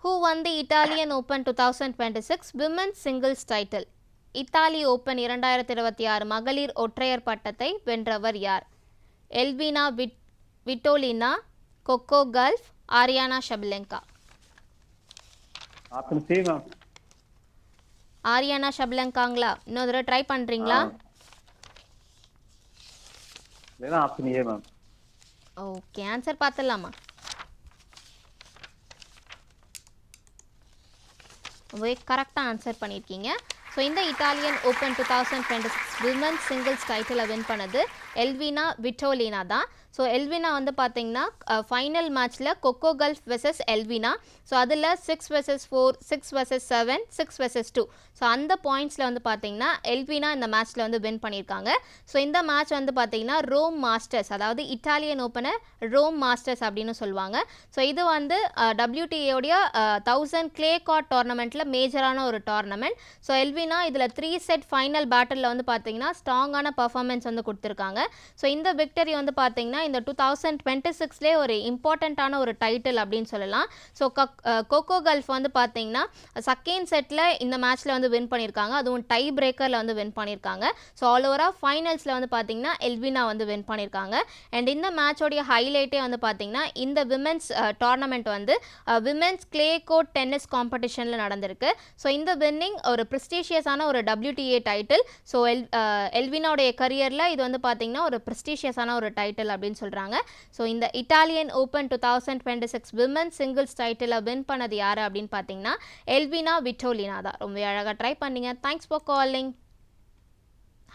Who won the Italian Open 2026 Women's Singles title? Italy Open 2026 மகளிர் ஒற்றையர் பட்டத்தை வென்றவர் யார்? Elina Svitolina, Coco Gauff, Aryna Sabalenka. Option C ma'am. Aryna ஷபலெங்காங்களா? இன்னொரு தடவை ட்ரை பண்ணுறீங்களா? இல்லைன்னா option A ma'am. Okay, answer பார்த்துடலாமா? ரொம்பவே கரெக்டாக ஆன்சர் பண்ணியிருக்கீங்க. ஸோ இந்த இட்டாலியன் ஓப்பன் 2026 விமன்ஸ் சிங்கிள்ஸ் டைட்டிலை வின் பண்ணது எல்வினா விட்டோலினா தான். ஸோ எல்வினா வந்து பார்த்தீங்கன்னா ஃபைனல் மேட்ச்சில் கொக்கோ கல்ஃப் வெர்சஸ் எல்வினா. ஸோ அதில் 6 vs 4, 6 vs 7, 6 vs 2. ஸோ அந்த பாயிண்ட்ஸில் வந்து பார்த்தீங்கன்னா எல்வினா இந்த மேட்ச்சில் வந்து வின் பண்ணியிருக்காங்க. ஸோ இந்த மேட்ச் வந்து பார்த்தீங்கன்னா ரோம் மாஸ்டர்ஸ், அதாவது இட்டாலியன் ஓப்பனை ரோம் மாஸ்டர்ஸ் அப்படின்னு சொல்லுவாங்க. ஸோ இது வந்து WTA-உடைய 1000 கிளே கார்ட் டோர்னமெண்ட்டில் மேஜரான ஒரு டோர்னமெண்ட். ஸோ எல்வினா இதில் 3 செட் ஃபைனல் பேட்டிலில் வந்து பார்த்தீங்கன்னா ஸ்ட்ராங்கான பர்ஃபார்மன்ஸ் வந்து கொடுத்துருக்காங்க. ஸோ இந்த விக்டரி வந்து பார்த்தீங்கன்னா இந்த 2026லே ஒரு இம்பார்ட்டண்ட்டான ஒரு டைட்டில் அப்படின்னு சொல்லலாம். ஸோ கொக்கோ கல்ஃப் வந்து பார்த்தீங்கன்னா செகண்ட் செட்டில் இந்த மேட்ச்சில் வந்து வின் பண்ணியிருக்காங்க, அதுவும் டை பிரேக்கரில் வந்து வின் பண்ணியிருக்காங்க. ஸோ ஆல் ஓவராக ஃபைனல்ஸில் வந்து பார்த்தீங்கன்னா எல்வினா வந்து வின் பண்ணியிருக்காங்க. அண்ட் இந்த மேட்சோடைய ஹைலைட்டே வந்து பார்த்தீங்கன்னா இந்த விமென்ஸ் டோர்னமெண்ட் வந்து விமென்ஸ் கிளே கோர்ட் டென்னிஸ் காம்படிஷனில் நடந்திருக்கு. ஸோ இந்த வின்னிங் ஒரு ப்ரெஸ்டீஷியஸான ஒரு WTA டைட்டில். ஸோ எல்வினாவுடைய கரியரில் இது வந்து பார்த்தீங்கன்னா ஒரு ப்ரெஸ்டீஷியஸான ஒரு டைட்டில் அப்படின்னு சொல்கிறாங்க. ஸோ இந்த இட்டாலியன் ஓப்பன் 2026 விமன்ஸ் சிங்கிள்ஸ் டைட்டிலை வின் பண்ணது யார் அப்படின்னு பார்த்தீங்கன்னா எல்வினா விட்டோலினா தான். ரொம்ப அழகாக ட்ரை பண்ணீங்க. Thanks for calling.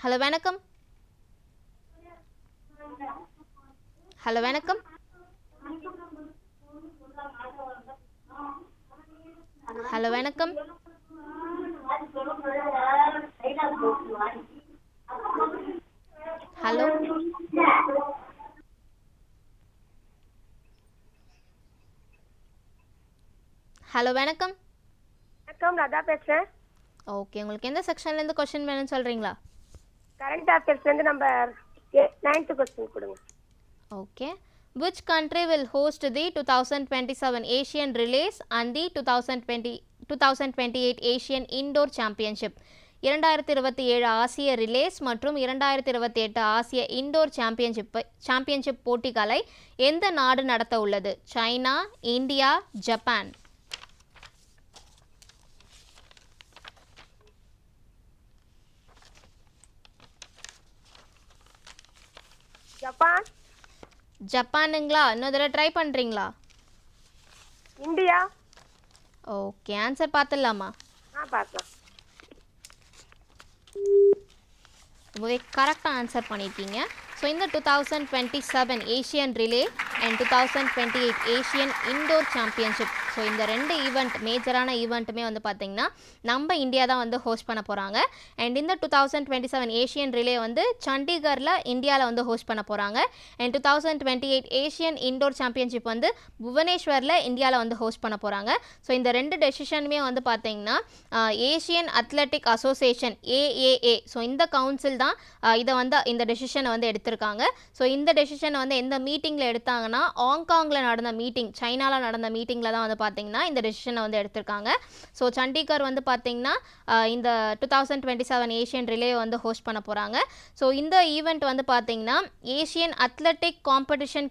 ஹலோ வணக்கம். ஹலோ வணக்கம். ஹலோ வணக்கம். ஹலோ ஹலோ வணக்கம். வணக்கம், ராதா பேசுறேன். ஓகே, உங்களுக்கு எந்த செக்ஷன்லேருந்து கொஸ்டின் வேணும்னு சொல்கிறீங்களா? கரண்ட் அஃபேர்ஸ்லேருந்து நம்பர் 9th கொஸ்டின் கொடுங்க. Okay. Which country will host the 2027 Asian Relays and the 2028 Asian Indoor Championship? 2027 ஆசிய ரிலேஸ் மற்றும் 2028 ஆசிய இண்டோர் சாம்பியன்ஷிப் போட்டிகளை எந்த நாடு நடத்த உள்ளது? China, India, Japan. ஜப்பான். ஜப்பானுங்களா? இன்னொரு தடவை ட்ரை பண்ணுறீங்களா? இந்தியா. ஓகே, ஆன்சர் பார்த்துடலாமா? பார்க்கலாம். ரொம்பவே கரெக்டாக ஆன்சர் பண்ணியிருக்கீங்க. ஸோ இந்த 2027 Asian relay and 2028 Asian indoor championship, so இந்த 2 ஈவெண்ட் மேஜரான ஈவெண்ட்டுமே வந்து பார்த்திங்கன்னா நம்ம இந்தியா தான் வந்து ஹோஸ்ட் பண்ண போகிறாங்க. அண்ட் இந்த 2027 ஏஷியன் ரிலே வந்து சண்டிகரில் இந்தியாவில் வந்து ஹோஸ்ட் பண்ண போகிறாங்க. அண்ட் 2028 ஏஷியன் இண்டோர் சாம்பியன்ஷிப் வந்து புவனேஸ்வரில் இந்தியாவில் வந்து ஹோஸ்ட் பண்ண போகிறாங்க. ஸோ இந்த 2 டெசிஷனுமே வந்து பார்த்திங்கன்னா Asian athletic association AAA, so இந்த கவுன்சில் தான் இதை வந்து இந்த டெசிஷனை வந்து எடுத்திருக்காங்க. ஸோ இந்த டெசிஷனை வந்து எந்த மீட்டிங்கில் எடுத்தாங்கன்னா ஹாங்காங்கில் நடந்த மீட்டிங், சைனாவில் நடந்த மீட்டிங்கில் தான் வந்து பார்த்திங்கன்னா இந்த டெசிஷனை வந்து எடுத்திருக்காங்க. ஸோ சண்டிகர் வந்து பார்த்திங்கன்னா இந்த 2027 ஏஷியன் ரிலே வந்து ஹோஸ்ட் பண்ண போகிறாங்க. ஸோ இந்த ஈவெண்ட் வந்து பார்த்திங்கன்னா ஏஷியன் அத்லெட்டிக் காம்படிஷன்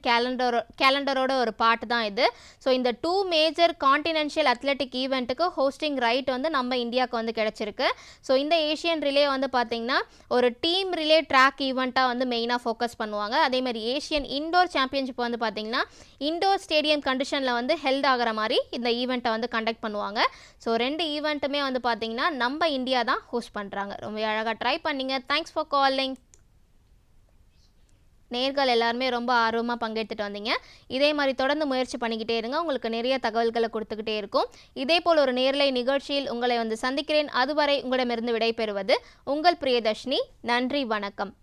கேலண்டரோட ஒரு பார்ட் தான் இது. ஸோ இந்த 2 மேஜர் கான்டினென்ஷியல் அத்லெட்டிக் ஈவெண்ட்டுக்கு ஹோஸ்டிங் ரைட் வந்து நம்ம இந்தியாவுக்கு வந்து கிடச்சிருக்கு. ஸோ இந்த ஏஷியன் ரிலே வந்து பார்த்திங்கன்னா ஒரு டீம் ரிலே ட்ராக் ஈவெண்ட்டாக வந்து மெயினாக ஃபோக்கஸ் பண்ணுவாங்க. அதே மாதிரி ஏஷியன் இண்டோர் சாம்பியன்ஷிப் வந்து பார்த்திங்கன்னா இண்டோர் ஸ்டேடியம் கண்டிஷனில் வந்து ஹெல்ட் ஆகிற மாதிரி இந்த ஈவெண்ட்டை வந்து கண்டக்ட் பண்ணுவாங்க. ஸோ 2 ஈவெண்ட்டுமே வந்து பார்த்திங்கன்னா நம்ம இந்தியா தான் ஹோஸ்ட் பண்ணுறாங்க. ரொம்ப அழகாக ட்ரை பண்ணிங்க. Thanks for calling. நேர்கள் எல்லாருமே ரொம்ப ஆர்வமாக பங்கெடுத்துட்டு வந்தீங்க. இதே மாதிரி தொடர்ந்து முயற்சி பண்ணிக்கிட்டே இருங்க, உங்களுக்கு நிறைய தகவல்களை கொடுத்துக்கிட்டே இருக்கும். இதே போல் ஒரு நேர்லை நிகழ்ச்சியில் உங்களை வந்து சந்திக்கிறேன். அதுவரை உங்களிடமிருந்து விடைபெறுவது உங்கள் பிரியதர்ஷினி. நன்றி, வணக்கம்.